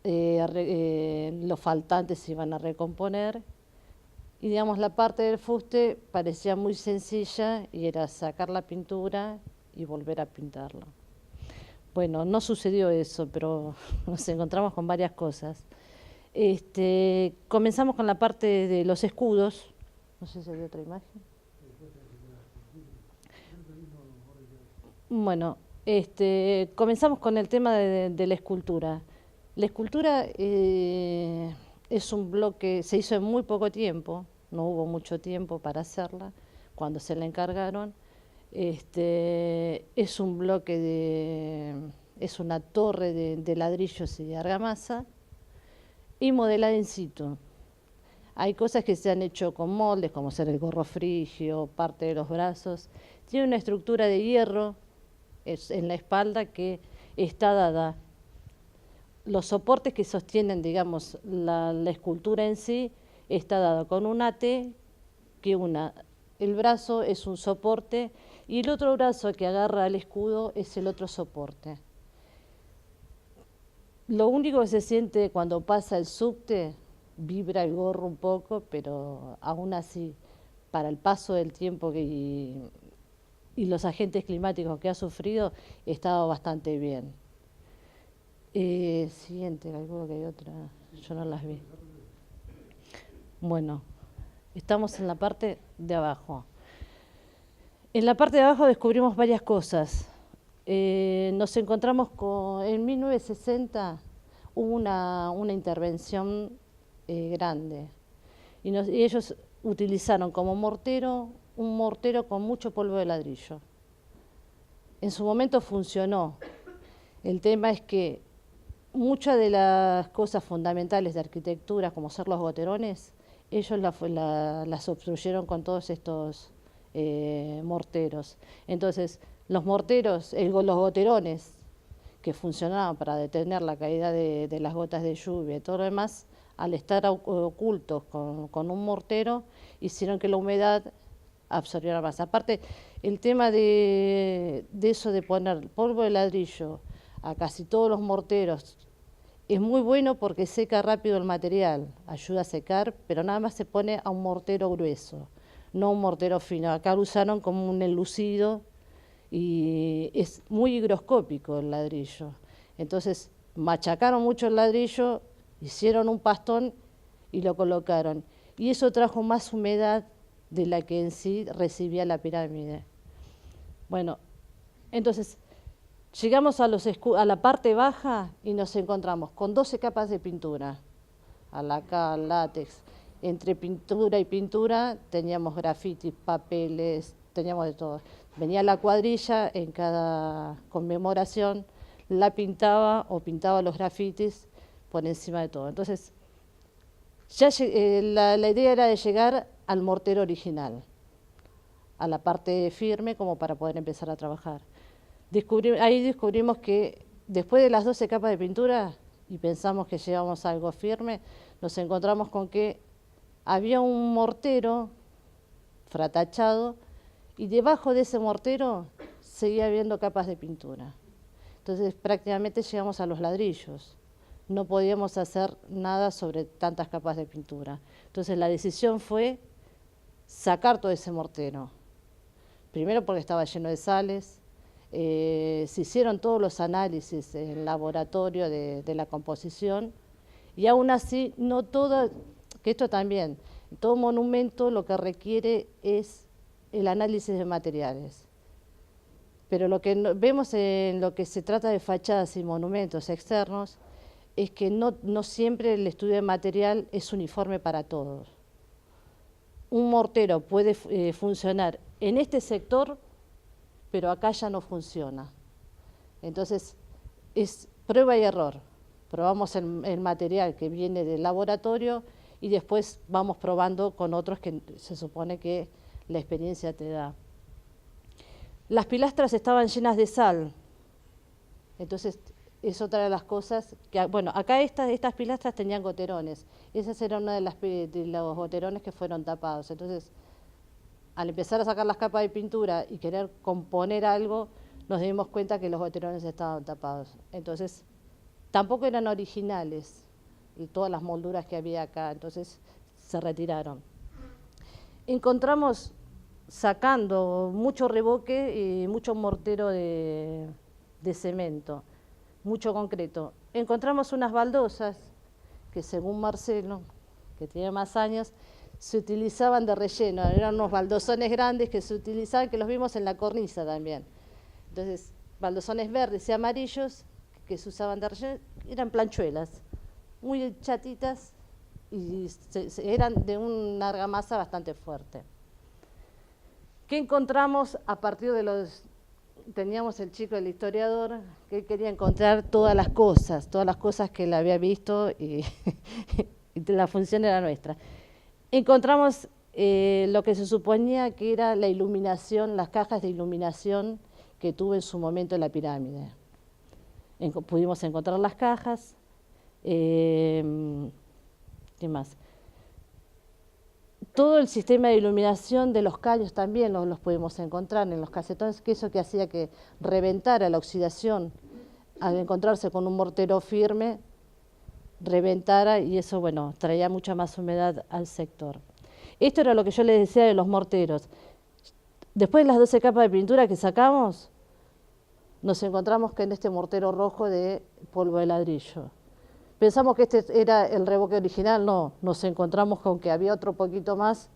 los faltantes se iban a recomponer. Y digamos, la parte del fuste parecía muy sencilla y era sacar la pintura y volver a pintarla. Bueno, no sucedió eso, pero nos encontramos con varias cosas. Comenzamos con la parte de los escudos, No sé si hay otra imagen. Bueno, comenzamos con el tema de la escultura. La escultura es un bloque, se hizo en muy poco tiempo, no hubo mucho tiempo para hacerla cuando se la encargaron. Es un bloque es una torre de ladrillos y de argamasa y modelada in situ. Hay cosas que se han hecho con moldes, como ser el gorro frigio, parte de los brazos. Tiene una estructura de hierro en la espalda que está dada. Los soportes que sostienen, digamos, la escultura en sí, está dada con un ate que el brazo es un soporte y el otro brazo que agarra el escudo es el otro soporte. Lo único que se siente cuando pasa el subte, vibra el gorro un poco, pero aún así, para el paso del tiempo y los agentes climáticos que ha sufrido, estaba bastante bien. Siguiente, calculo que hay otra, yo no las vi. Bueno, estamos en la parte de abajo. En la parte de abajo descubrimos varias cosas. Nos encontramos en 1960 hubo una intervención grande y ellos utilizaron como mortero un mortero con mucho polvo de ladrillo. En su momento funcionó. El tema es que muchas de las cosas fundamentales de arquitectura, como ser los goterones, ellos las obstruyeron con todos estos morteros. Entonces, los morteros, los goterones que funcionaban para detener la caída de las gotas de lluvia y todo lo demás, al estar ocultos con un mortero, hicieron que la humedad absorbiera más. Aparte, el tema de eso de poner polvo de ladrillo a casi todos los morteros es muy bueno porque seca rápido el material, ayuda a secar, pero nada más se pone a un mortero grueso, no un mortero fino. Acá lo usaron como un enlucido y es muy higroscópico el ladrillo. Entonces machacaron mucho el ladrillo, hicieron un pastón y lo colocaron. Y eso trajo más humedad de la que en sí recibía la pirámide. Bueno, entonces llegamos a la parte baja y nos encontramos con 12 capas de pintura, alacal, látex. Entre pintura y pintura teníamos grafitis, papeles, teníamos de todo. Venía la cuadrilla en cada conmemoración, la pintaba o pintaba los grafitis por encima de todo. Entonces, ya la idea era de llegar al mortero original, a la parte firme como para poder empezar a trabajar. Ahí descubrimos que después de las 12 capas de pintura y pensamos que llevamos algo firme, nos encontramos con que había un mortero fratachado y debajo de ese mortero seguía habiendo capas de pintura. Entonces prácticamente llegamos a los ladrillos. No podíamos hacer nada sobre tantas capas de pintura. Entonces la decisión fue sacar todo ese mortero. Primero porque estaba lleno de sales. Se hicieron todos los análisis en el laboratorio de la composición y aún así no todo, que esto también, todo monumento lo que requiere es el análisis de materiales. Pero lo que vemos en lo que se trata de fachadas y monumentos externos es que no siempre el estudio de material es uniforme para todos. Un mortero puede funcionar en este sector, pero acá ya no funciona. Entonces, es prueba y error. Probamos el material que viene del laboratorio y después vamos probando con otros que se supone que la experiencia te da. Las pilastras estaban llenas de sal. Entonces, es otra de las cosas que, bueno, acá estas pilastras tenían goterones. Esas eran una de los goterones que fueron tapados. Entonces, al empezar a sacar las capas de pintura y querer componer algo, nos dimos cuenta que los goterones estaban tapados. Entonces, tampoco eran originales y todas las molduras que había acá, entonces se retiraron. Encontramos, sacando mucho revoque y mucho mortero de cemento, mucho concreto. Encontramos unas baldosas que, según Marcelo, que tiene más años, se utilizaban de relleno, eran unos baldosones grandes que se utilizaban, que los vimos en la cornisa también. Entonces, baldosones verdes y amarillos que se usaban de relleno, eran planchuelas, muy chatitas y eran de una argamasa bastante fuerte. ¿Qué encontramos a partir de los... Teníamos el chico, el historiador, que quería encontrar todas las cosas que él había visto y, y la función era nuestra. Encontramos lo que se suponía que era la iluminación, las cajas de iluminación que tuvo en su momento la pirámide. Pudimos encontrar las cajas. ¿Qué más? Todo el sistema de iluminación de los caños también los pudimos encontrar en los casetones, que eso que hacía que reventara la oxidación al encontrarse con un mortero firme, reventara y eso, bueno, traía mucha más humedad al sector. Esto era lo que yo les decía de los morteros. Después de las 12 capas de pintura que sacamos, nos encontramos que en este mortero rojo de polvo de ladrillo. Pensamos que este era el revoque original, no, nos encontramos con que había otro poquito más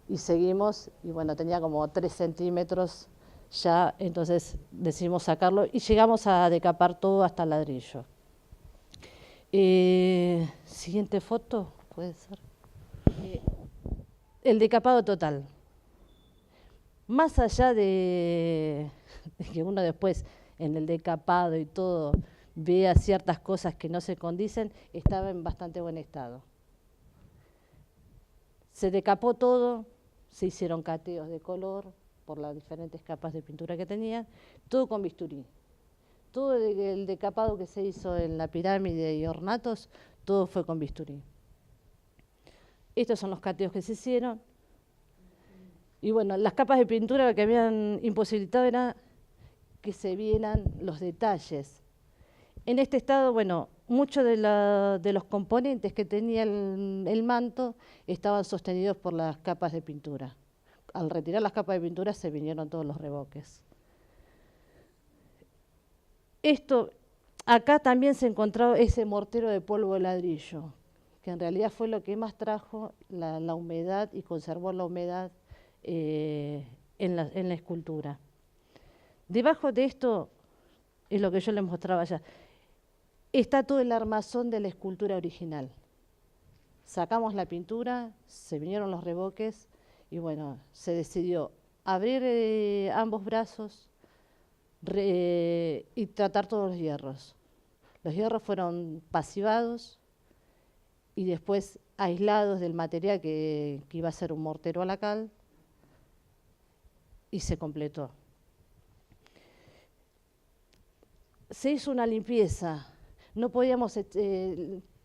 y seguimos, y bueno, tenía como 3 centímetros ya, entonces decidimos sacarlo y llegamos a decapar todo hasta el ladrillo. Siguiente foto, puede ser. El decapado total. Más allá de que uno después en el decapado y todo vea ciertas cosas que no se condicen, estaba en bastante buen estado. Se decapó todo, se hicieron cateos de color por las diferentes capas de pintura que tenían, todo con bisturí. Todo el decapado que se hizo en la pirámide y ornatos, todo fue con bisturí. Estos son los cateos que se hicieron. Y bueno, las capas de pintura lo que habían imposibilitado era que se vieran los detalles. En este estado, bueno, muchos de los componentes que tenía el manto estaban sostenidos por las capas de pintura. Al retirar las capas de pintura se vinieron todos los revoques. Acá también se encontró ese mortero de polvo de ladrillo, que en realidad fue lo que más trajo la humedad y conservó la humedad en la escultura. Debajo de esto es lo que yo les mostraba allá. Está todo el armazón de la escultura original. Sacamos la pintura, se vinieron los revoques y bueno, se decidió abrir ambos brazos y tratar todos los hierros. Los hierros fueron pasivados y después aislados del material que iba a ser un mortero a la cal y se completó. Se hizo una limpieza. No podíamos,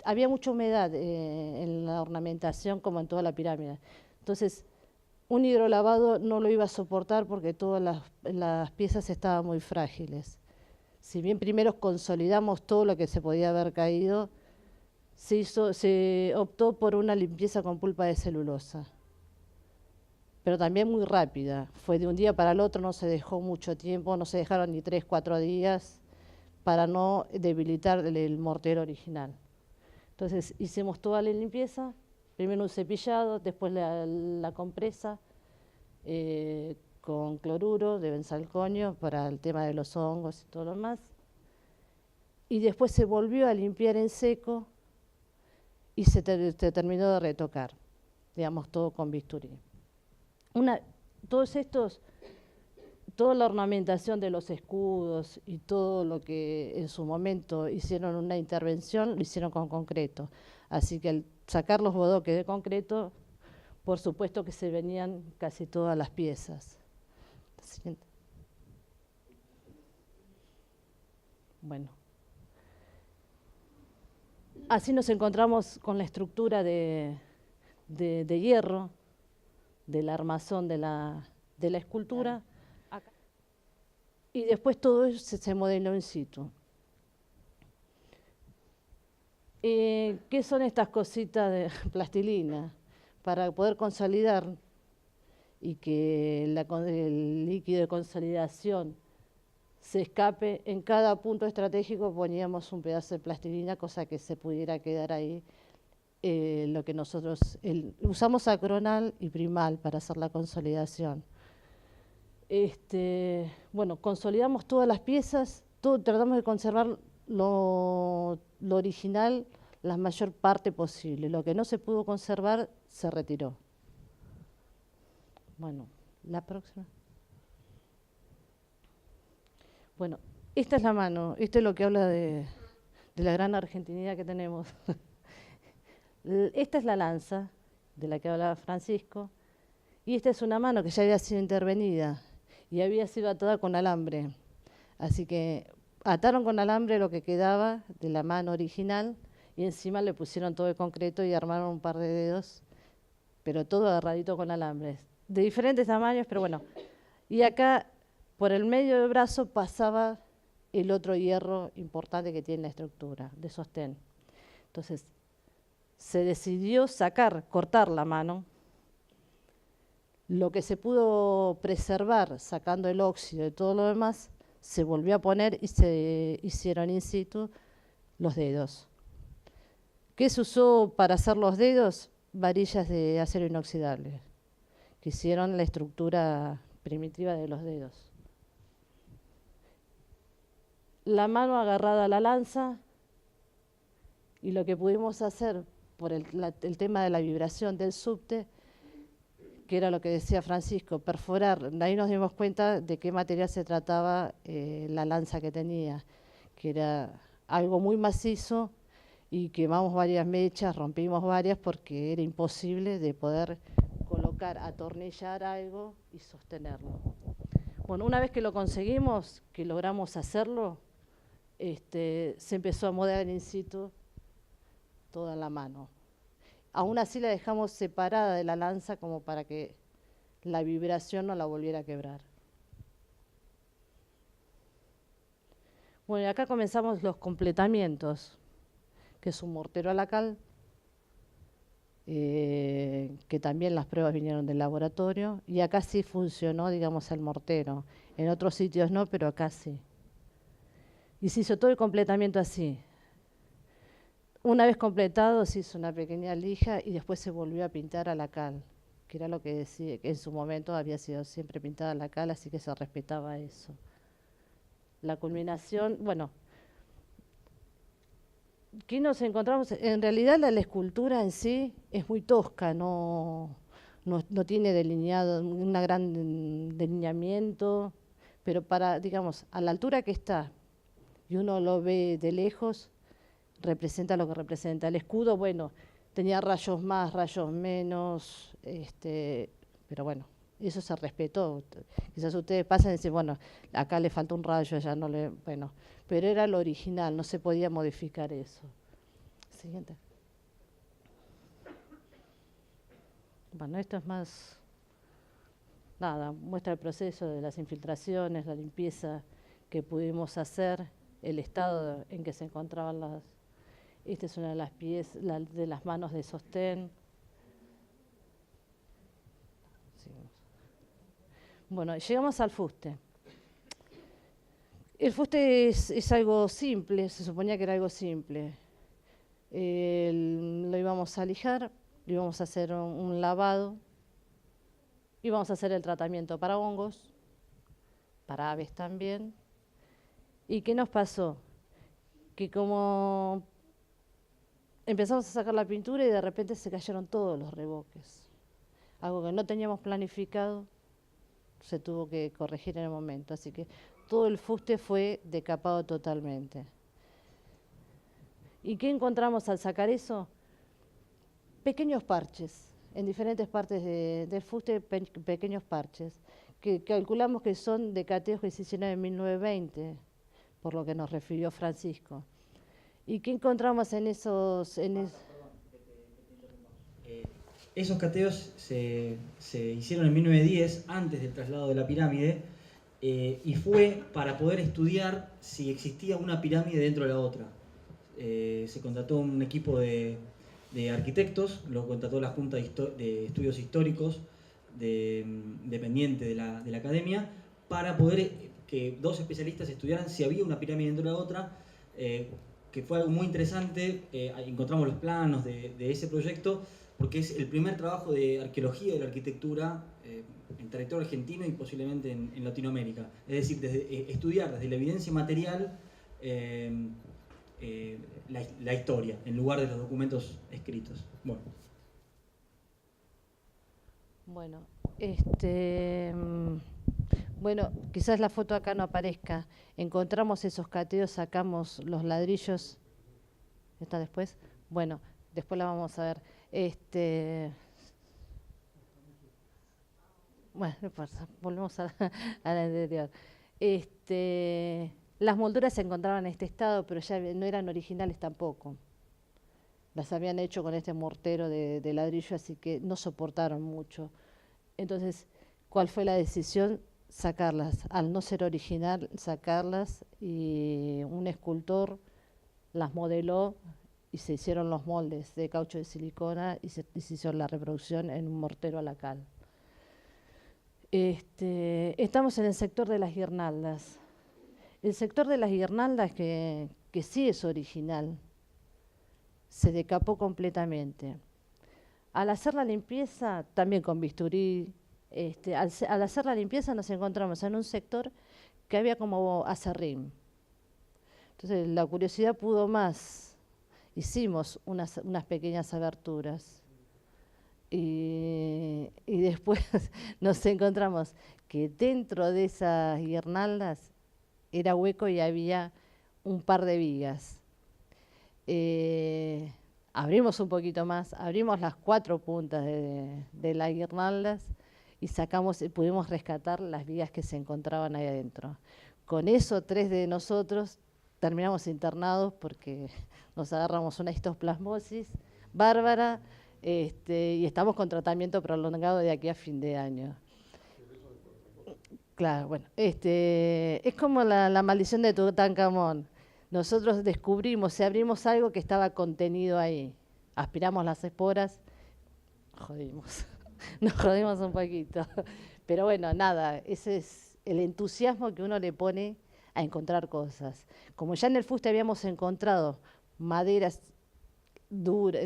había mucha humedad en la ornamentación como en toda la pirámide. Entonces, un hidrolavado no lo iba a soportar porque todas las piezas estaban muy frágiles. Si bien primero consolidamos todo lo que se podía haber caído, se optó por una limpieza con pulpa de celulosa. Pero también muy rápida. Fue de un día para el otro, no se dejó mucho tiempo, no se dejaron ni 3, 4 días, para no debilitar el mortero original. Entonces hicimos toda la limpieza, primero un cepillado, después la compresa con cloruro de benzalconio para el tema de los hongos y todo lo demás. Y después se volvió a limpiar en seco y se terminó de retocar, digamos, todo con bisturí. Toda la ornamentación de los escudos y todo lo que en su momento hicieron una intervención, lo hicieron con concreto. Así que al sacar los bodoques de concreto, por supuesto que se venían casi todas las piezas. Siguiente. Bueno. Así nos encontramos con la estructura de hierro, del armazón de la escultura. Y después todo eso se modeló in situ. ¿Qué son estas cositas de plastilina? Para poder consolidar y que el líquido de consolidación se escape, en cada punto estratégico poníamos un pedazo de plastilina, cosa que se pudiera quedar ahí lo que nosotros usamos acronal y primal para hacer la consolidación. Bueno, consolidamos todas las piezas, tratamos de conservar lo original la mayor parte posible. Lo que no se pudo conservar se retiró. Bueno, la próxima. Bueno, esta es la mano, esto es lo que habla de la gran argentinidad que tenemos. Esta es la lanza de la que hablaba Francisco, y esta es una mano que ya había sido intervenida y había sido atada con alambre. Así que ataron con alambre lo que quedaba de la mano original y encima le pusieron todo de concreto y armaron un par de dedos, pero todo agarradito con alambres, de diferentes tamaños, pero bueno. Y acá, por el medio del brazo, pasaba el otro hierro importante que tiene la estructura, de sostén. Entonces, se decidió cortar la mano. Lo que se pudo preservar, sacando el óxido y todo lo demás, se volvió a poner y se hicieron in situ los dedos. ¿Qué se usó para hacer los dedos? Varillas de acero inoxidable, que hicieron la estructura primitiva de los dedos. La mano agarrada a la lanza, y lo que pudimos hacer por el tema de la vibración del subte, que era lo que decía Francisco, perforar. Ahí nos dimos cuenta de qué material se trataba la lanza que tenía, que era algo muy macizo, y quemamos varias mechas, rompimos varias, porque era imposible de poder colocar, atornillar algo y sostenerlo. Bueno, una vez que lo conseguimos, que logramos hacerlo, se empezó a modelar in situ toda la mano. Aún así la dejamos separada de la lanza como para que la vibración no la volviera a quebrar. Bueno, y acá comenzamos los completamientos, que es un mortero a la cal, que también las pruebas vinieron del laboratorio, y acá sí funcionó, digamos, el mortero. En otros sitios no, pero acá sí. Y se hizo todo el completamiento así. Una vez completado se hizo una pequeña lija y después se volvió a pintar a la cal, que era lo que decía, que en su momento había sido siempre pintada a la cal, así que se respetaba eso. La culminación, bueno, ¿qué nos encontramos? En realidad la escultura en sí es muy tosca, no tiene delineado, un gran delineamiento, pero para, digamos, a la altura que está y uno lo ve de lejos, representa lo que representa. El escudo, bueno, tenía rayos más, rayos menos, pero bueno, eso se respetó. Quizás ustedes pasan y dicen, bueno, acá le falta un rayo, ya no le... Bueno, pero era lo original, no se podía modificar eso. Siguiente. Bueno, esto es más... Nada, muestra el proceso de las infiltraciones, la limpieza que pudimos hacer, el estado en que se encontraban las... Esta es una de las piezas, de las manos de sostén. Sigamos. Bueno, llegamos al fuste. El fuste es algo simple, se suponía que era algo simple. Lo íbamos a lijar, le íbamos a hacer un lavado, íbamos a hacer el tratamiento para hongos, para aves también. ¿Y qué nos pasó? Que como empezamos a sacar la pintura y de repente se cayeron todos los reboques. Algo que no teníamos planificado, se tuvo que corregir en el momento. Así que todo el fuste fue decapado totalmente. ¿Y qué encontramos al sacar eso? Pequeños parches, en diferentes partes del fuste, pequeños parches, que calculamos que son de cateos que se hicieron en 1920, por lo que nos refirió Francisco. ¿Y qué encontramos en esos...? Esos cateos se hicieron en 1910, antes del traslado de la pirámide, y fue para poder estudiar si existía una pirámide dentro de la otra. Se contrató un equipo de arquitectos, lo contrató la Junta de Estudios Históricos dependiente de la academia, para poder que dos especialistas estudiaran si había una pirámide dentro de la otra. que fue algo muy interesante. Encontramos los planos de ese proyecto, porque es el primer trabajo de arqueología de la arquitectura en territorio argentino y posiblemente en Latinoamérica. Es decir, estudiar desde la evidencia material la historia, en lugar de los documentos escritos. Bueno, bueno, quizás la foto acá no aparezca. Encontramos esos cateos, sacamos los ladrillos. ¿Está después? Bueno, después la vamos a ver. Bueno, no importa, volvemos a la anterior. Las molduras se encontraban en este estado, pero ya no eran originales tampoco. Las habían hecho con este mortero de ladrillo, así que no soportaron mucho. Entonces, ¿cuál fue la decisión? Sacarlas. Al no ser original, sacarlas, y un escultor las modeló y se hicieron los moldes de caucho de silicona y se hizo la reproducción en un mortero a la cal. Estamos en el sector de las guirnaldas. El sector de las guirnaldas, que sí es original, se decapó completamente. Al hacer la limpieza, también con bisturí, al hacer la limpieza nos encontramos en un sector que había como aserrín. Entonces la curiosidad pudo más. Hicimos unas pequeñas aberturas. Y después nos encontramos que dentro de esas guirnaldas era hueco y había un par de vigas. Abrimos un poquito más, abrimos las 4 puntas de las guirnaldas y pudimos rescatar las vigas que se encontraban ahí adentro. Con eso 3 de nosotros terminamos internados porque nos agarramos una histoplasmosis bárbara, y estamos con tratamiento prolongado de aquí a fin de año. Claro, bueno, es como la maldición de Tutankamón. Nosotros descubrimos, abrimos algo que estaba contenido ahí. Aspiramos las esporas, nos jodimos un poquito. Pero bueno, nada, ese es el entusiasmo que uno le pone a encontrar cosas. Como ya en el fuste habíamos encontrado maderas dura,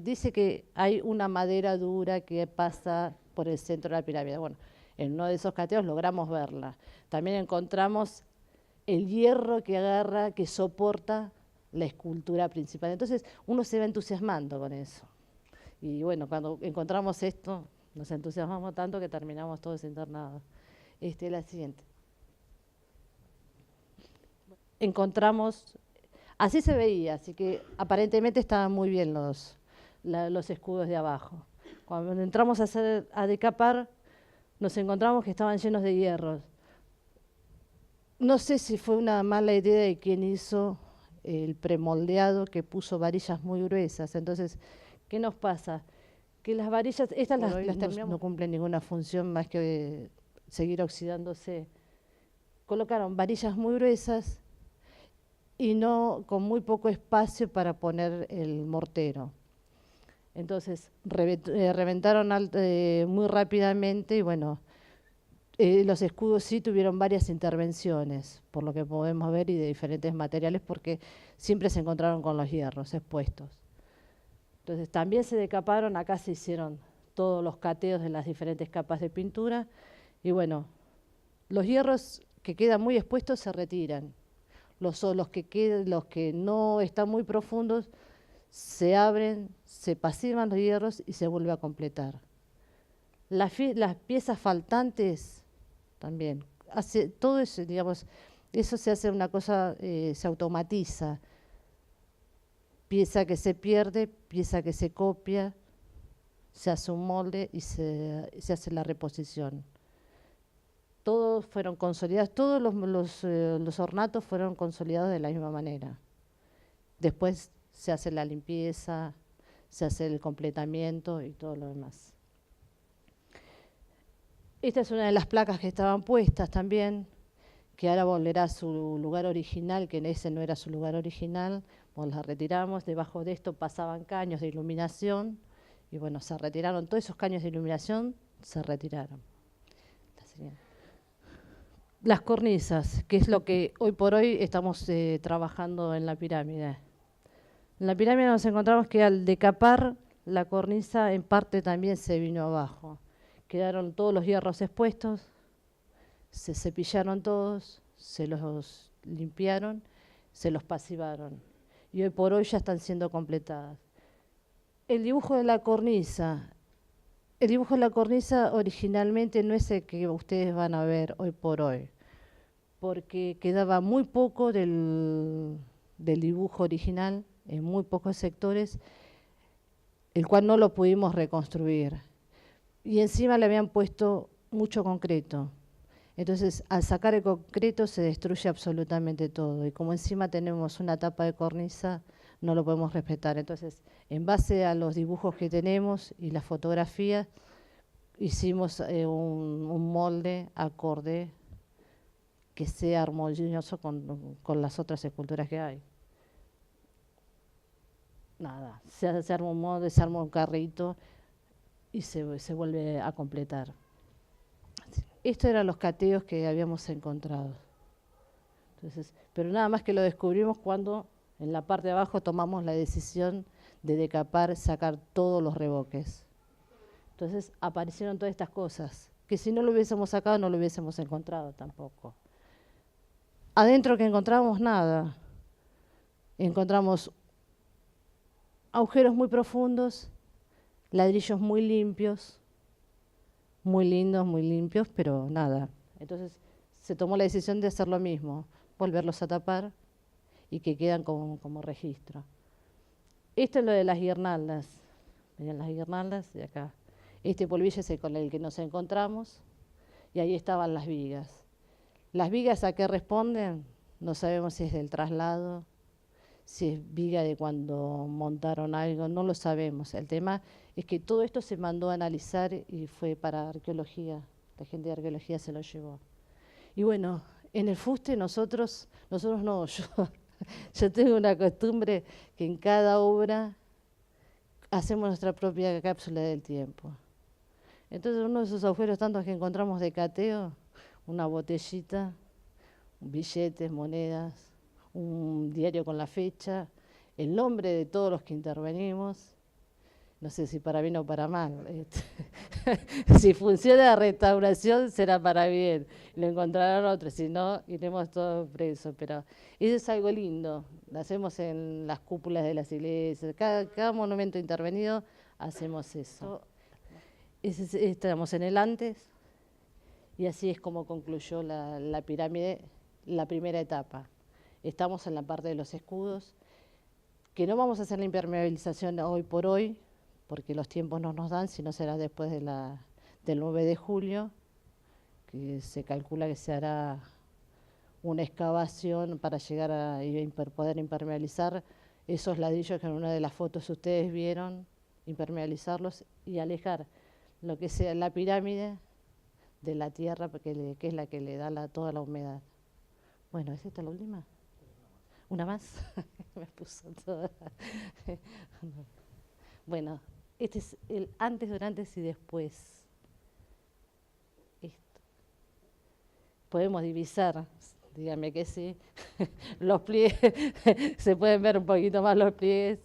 dice que hay una madera dura que pasa por el centro de la pirámide. Bueno, en uno de esos cateos logramos verla. También encontramos el hierro que agarra, que soporta la escultura principal. Entonces uno se va entusiasmando con eso. Y bueno, cuando encontramos esto, nos entusiasmamos tanto que terminamos todos internados. La siguiente. Encontramos. Así se veía, así que aparentemente estaban muy bien los escudos de abajo. Cuando entramos a decapar, nos encontramos que estaban llenos de hierros. No sé si fue una mala idea de quien hizo el premoldeado, que puso varillas muy gruesas. Entonces, ¿qué nos pasa? Que las varillas, estas no cumplen ninguna función más que seguir oxidándose. Colocaron varillas muy gruesas y no con muy poco espacio para poner el mortero. Entonces reventaron muy rápidamente y bueno, los escudos sí tuvieron varias intervenciones, por lo que podemos ver, y de diferentes materiales, porque siempre se encontraron con los hierros expuestos. Entonces también se decaparon, acá se hicieron todos los cateos de las diferentes capas de pintura y bueno, los hierros que quedan muy expuestos se retiran. Los que no están muy profundos se abren, se pasivan los hierros y se vuelve a completar. Las piezas faltantes también. Todo eso, digamos, eso se hace una cosa, se automatiza. Pieza que se pierde, pieza que se copia, se hace un molde y se hace la reposición. Todos fueron consolidados, todos los ornatos fueron consolidados de la misma manera. Después se hace la limpieza, se hace el completamiento y todo lo demás. Esta es una de las placas que estaban puestas también, que ahora volverá a su lugar original, que en ese no era su lugar original. Bueno, las retiramos, debajo de esto pasaban caños de iluminación y bueno, se retiraron todos esos caños de iluminación, se retiraron. La siguiente. Las cornisas, que es lo que hoy por hoy estamos trabajando en la pirámide. En la pirámide nos encontramos que al decapar la cornisa en parte también se vino abajo. Quedaron todos los hierros expuestos, se cepillaron todos, se los limpiaron, se los pasivaron. Y hoy por hoy ya están siendo completadas. El dibujo de la cornisa originalmente no es el que ustedes van a ver hoy por hoy, porque quedaba muy poco del dibujo original, en muy pocos sectores, el cual no lo pudimos reconstruir. Y encima le habían puesto mucho concreto. Entonces, al sacar el concreto se destruye absolutamente todo. Y como encima tenemos una tapa de cornisa, no lo podemos respetar. Entonces, en base a los dibujos que tenemos y las fotografías, hicimos un molde acorde que sea armonioso con las otras esculturas que hay. Nada, se arma un molde, se arma un carrito y se vuelve a completar. Estos eran los cateos que habíamos encontrado. Entonces, pero nada más que lo descubrimos cuando en la parte de abajo tomamos la decisión de decapar, sacar todos los revoques. Entonces aparecieron todas estas cosas, que si no lo hubiésemos sacado no lo hubiésemos encontrado tampoco. Adentro que encontramos nada. Encontramos agujeros muy profundos, ladrillos muy limpios, muy lindos, muy limpios, pero nada. Entonces se tomó la decisión de hacer lo mismo, volverlos a tapar y que quedan como registro. Esto es lo de las guirnaldas. Miren las guirnaldas de acá. Este polvillo es el con el que nos encontramos y ahí estaban las vigas. ¿Las vigas a qué responden? No sabemos si es del traslado, si es viga de cuando montaron algo, no lo sabemos. El tema es que todo esto se mandó a analizar y fue para arqueología. La gente de arqueología se lo llevó. Y bueno, en el fuste nosotros no, yo tengo una costumbre que en cada obra hacemos nuestra propia cápsula del tiempo. Entonces uno de esos agujeros tantos que encontramos de cateo, una botellita, billetes, monedas, un diario con la fecha, el nombre de todos los que intervenimos, no sé si para bien o para mal. Si funciona la restauración será para bien, lo encontrarán otros, si no iremos todos presos. Pero eso es algo lindo, lo hacemos en las cúpulas de las iglesias, cada monumento intervenido hacemos eso. Estamos en el antes y así es como concluyó la pirámide, la primera etapa. Estamos en la parte de los escudos, que no vamos a hacer la impermeabilización hoy por hoy, porque los tiempos no nos dan, sino será después del 9 de julio, que se calcula que se hará una excavación para llegar a poder impermeabilizar esos ladrillos que en una de las fotos ustedes vieron, impermeabilizarlos y alejar lo que sea la pirámide de la tierra, que es la que le da toda la humedad. Bueno, ¿es esta la última? ¿Una más? Me puso toda. Bueno, este es el antes, durante y después. Esto. Podemos divisar, díganme que sí, los pliegues, se pueden ver un poquito más los pliegues.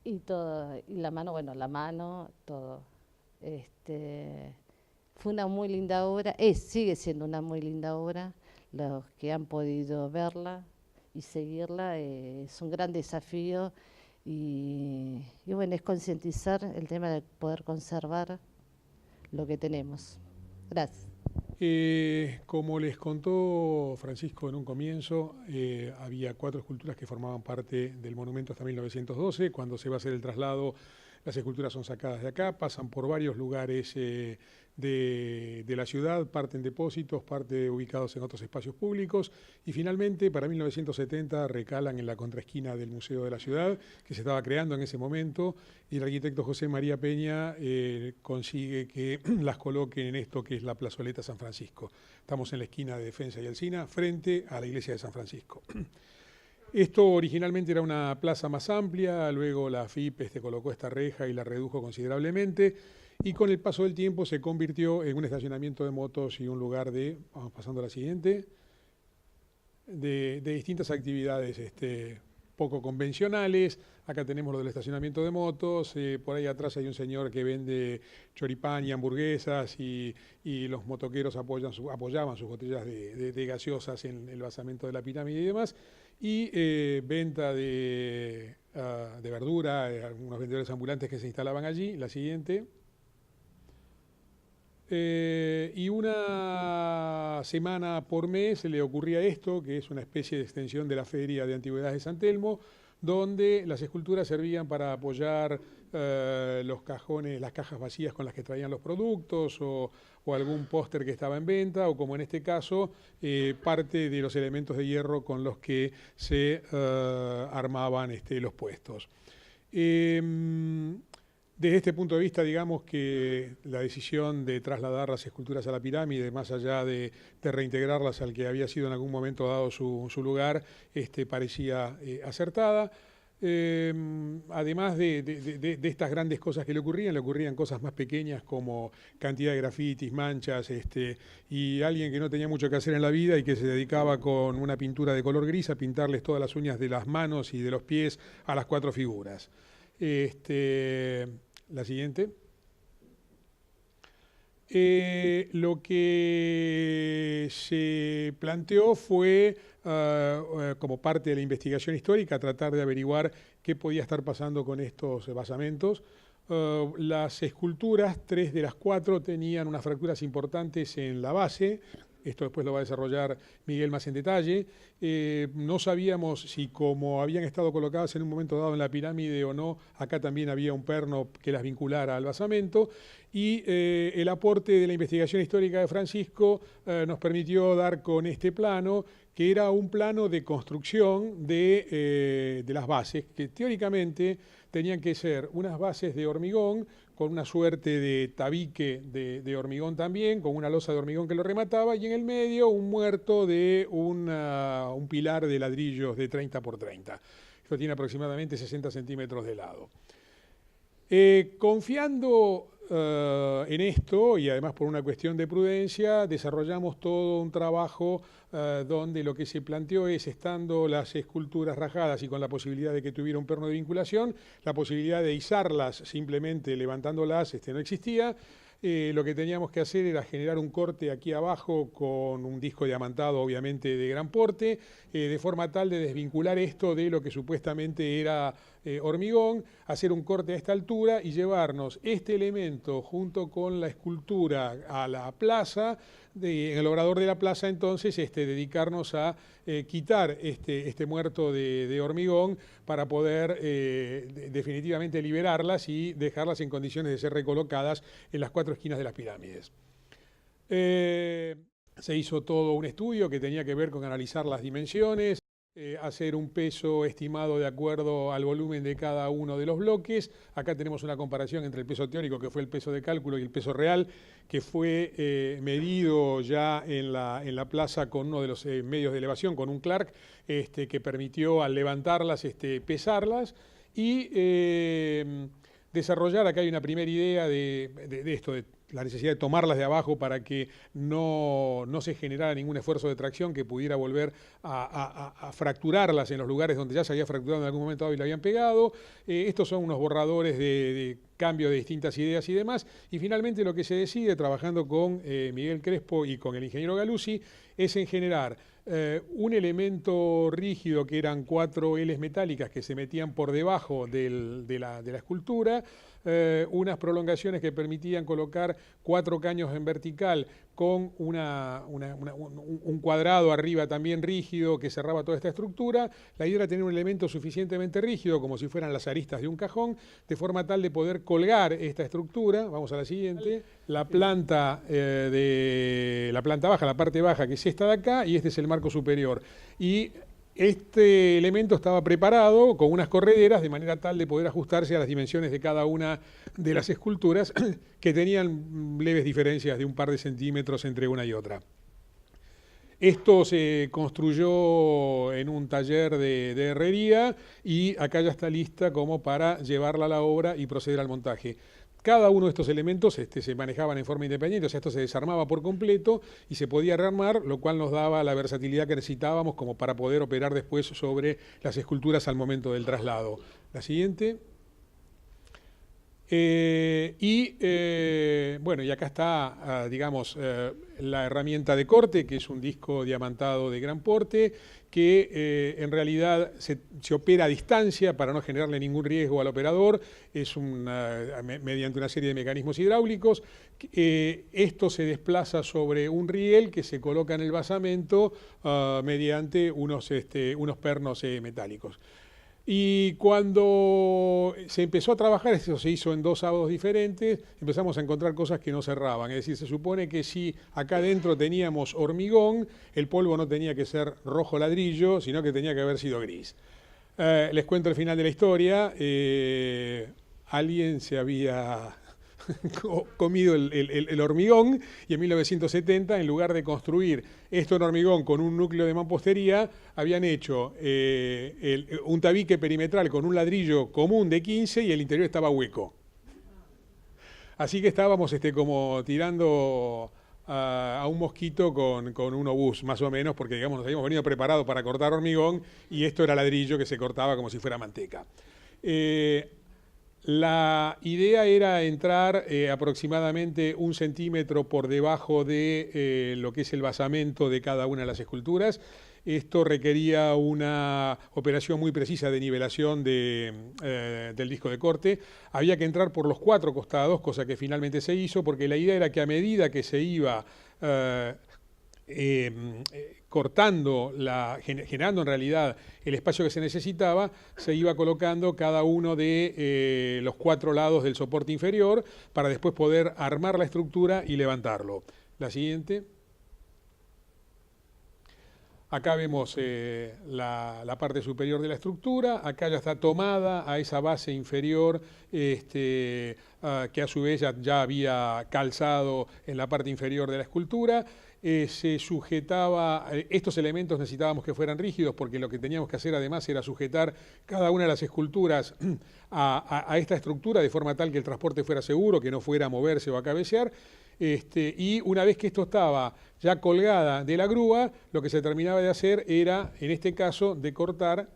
Y todo, y la mano, todo. Fue una muy linda obra, sigue siendo una muy linda obra. Los que han podido verla y seguirla es un gran desafío y bueno, es concientizar el tema de poder conservar lo que tenemos. Gracias. Como les contó Francisco en un comienzo, había 4 esculturas que formaban parte del monumento hasta 1912. Cuando se va a hacer el traslado, las esculturas son sacadas de acá, pasan por varios lugares de la ciudad, parte en depósitos, parte ubicados en otros espacios públicos, y finalmente para 1970 recalan en la contraesquina del Museo de la Ciudad, que se estaba creando en ese momento, y el arquitecto José María Peña consigue que las coloquen en esto que es la plazoleta San Francisco. Estamos en la esquina de Defensa y Alsina, frente a la iglesia de San Francisco. Esto originalmente era una plaza más amplia, luego la AFIP colocó esta reja y la redujo considerablemente, y con el paso del tiempo se convirtió en un estacionamiento de motos y un lugar de, vamos pasando a la siguiente, de distintas actividades poco convencionales. Acá tenemos lo del estacionamiento de motos, por ahí atrás hay un señor que vende choripán y hamburguesas y los motoqueros apoyaban sus botellas de gaseosas en el basamento de la pirámide y demás, y venta de verdura, algunos vendedores ambulantes que se instalaban allí. La siguiente. Y una semana por mes le ocurría esto, que es una especie de extensión de la Feria de Antigüedades de San Telmo, donde las esculturas servían para apoyar los cajones, las cajas vacías con las que traían los productos, o algún póster que estaba en venta, o como en este caso, parte de los elementos de hierro con los que se armaban los puestos. Desde este punto de vista, digamos que la decisión de trasladar las esculturas a la pirámide, más allá de reintegrarlas al que había sido en algún momento dado su lugar, parecía acertada. Además de estas grandes cosas que le ocurrían cosas más pequeñas como cantidad de grafitis, manchas, y alguien que no tenía mucho que hacer en la vida y que se dedicaba con una pintura de color gris a pintarles todas las uñas de las manos y de los pies a las 4 figuras. La siguiente. Lo que se planteó fue, como parte de la investigación histórica, tratar de averiguar qué podía estar pasando con estos basamentos. Las esculturas, 3 de las 4, tenían unas fracturas importantes en la base. Esto después lo va a desarrollar Miguel más en detalle. No sabíamos si, como habían estado colocadas en un momento dado en la pirámide o no, acá también había un perno que las vinculara al basamento. Y el aporte de la investigación histórica de Francisco nos permitió dar con este plano, que era un plano de construcción de las bases, que teóricamente tenían que ser unas bases de hormigón, con una suerte de tabique de hormigón también, con una losa de hormigón que lo remataba, y en el medio un muerto de un pilar de ladrillos de 30 por 30. Esto tiene aproximadamente 60 centímetros de lado. Confiando en esto, y además por una cuestión de prudencia, desarrollamos todo un trabajo donde lo que se planteó es, estando las esculturas rajadas y con la posibilidad de que tuviera un perno de vinculación, la posibilidad de izarlas simplemente levantándolas no existía. Lo que teníamos que hacer era generar un corte aquí abajo con un disco diamantado, obviamente de gran porte, de forma tal de desvincular esto de lo que supuestamente era hormigón, hacer un corte a esta altura y llevarnos este elemento junto con la escultura a la plaza, en el obrador de la plaza entonces dedicarnos a quitar este muerto de hormigón para poder definitivamente liberarlas y dejarlas en condiciones de ser recolocadas en las 4 esquinas de las pirámides. Se hizo todo un estudio que tenía que ver con analizar las dimensiones, hacer un peso estimado de acuerdo al volumen de cada uno de los bloques. Acá tenemos una comparación entre el peso teórico, que fue el peso de cálculo, y el peso real, que fue medido ya en la plaza con uno de los medios de elevación, con un Clark, que permitió al levantarlas pesarlas y desarrollar. Acá hay una primera idea de esto, de la necesidad de tomarlas de abajo para que no se generara ningún esfuerzo de tracción que pudiera volver a fracturarlas en los lugares donde ya se había fracturado en algún momento dado y la habían pegado. Estos son unos borradores de cambio de distintas ideas y demás. Y finalmente lo que se decide, trabajando con Miguel Crespo y con el ingeniero Galuzzi, es en generar un elemento rígido que eran 4 Ls metálicas que se metían por debajo de la escultura, unas prolongaciones que permitían colocar 4 caños en vertical con un cuadrado arriba también rígido que cerraba toda esta estructura. La idea era tener un elemento suficientemente rígido, como si fueran las aristas de un cajón, de forma tal de poder colgar esta estructura. Vamos a la siguiente. La planta baja, la parte baja, que es esta de acá, y este es el marco superior. Y este elemento estaba preparado con unas correderas de manera tal de poder ajustarse a las dimensiones de cada una de las esculturas, que tenían leves diferencias de un par de centímetros entre una y otra. Esto se construyó en un taller de herrería y acá ya está lista como para llevarla a la obra y proceder al montaje. cada uno de estos elementos se manejaban en forma independiente, o sea, esto se desarmaba por completo y se podía rearmar, lo cual nos daba la versatilidad que necesitábamos como para poder operar después sobre las esculturas al momento del traslado. La siguiente. Bueno, y acá está, digamos, la herramienta de corte, que es un disco diamantado de gran porte, que en realidad se opera a distancia para no generarle ningún riesgo al operador, es mediante una serie de mecanismos hidráulicos. Esto se desplaza sobre un riel que se coloca en el basamento mediante unos pernos metálicos. Y cuando se empezó a trabajar, eso se hizo en 2 sábados diferentes, empezamos a encontrar cosas que no cerraban. Es decir, se supone que si acá adentro teníamos hormigón, el polvo no tenía que ser rojo ladrillo, sino que tenía que haber sido gris. Les cuento el final de la historia. Alguien se había comido el hormigón y en 1970, en lugar de construir esto en hormigón con un núcleo de mampostería, habían hecho un tabique perimetral con un ladrillo común de 15 y el interior estaba hueco. Así que estábamos como tirando a un mosquito con un obús, más o menos, porque digamos nos habíamos venido preparados para cortar hormigón y esto era ladrillo que se cortaba como si fuera manteca. La idea era entrar aproximadamente 1 centímetro por debajo de lo que es el basamento de cada una de las esculturas. Esto requería una operación muy precisa de nivelación del disco de corte. Había que entrar por los 4 costados, cosa que finalmente se hizo, porque la idea era que a medida que se iba cortando, generando en realidad el espacio que se necesitaba, se iba colocando cada uno de los 4 lados del soporte inferior para después poder armar la estructura y levantarlo. La siguiente. Acá vemos la parte superior de la estructura, acá ya está tomada a esa base inferior que a su vez ya había calzado en la parte inferior de la escultura. Se sujetaba, estos elementos necesitábamos que fueran rígidos porque lo que teníamos que hacer además era sujetar cada una de las esculturas a esta estructura de forma tal que el transporte fuera seguro, que no fuera a moverse o a cabecear. Y una vez que esto estaba ya colgada de la grúa, lo que se terminaba de hacer era, en este caso, de cortar,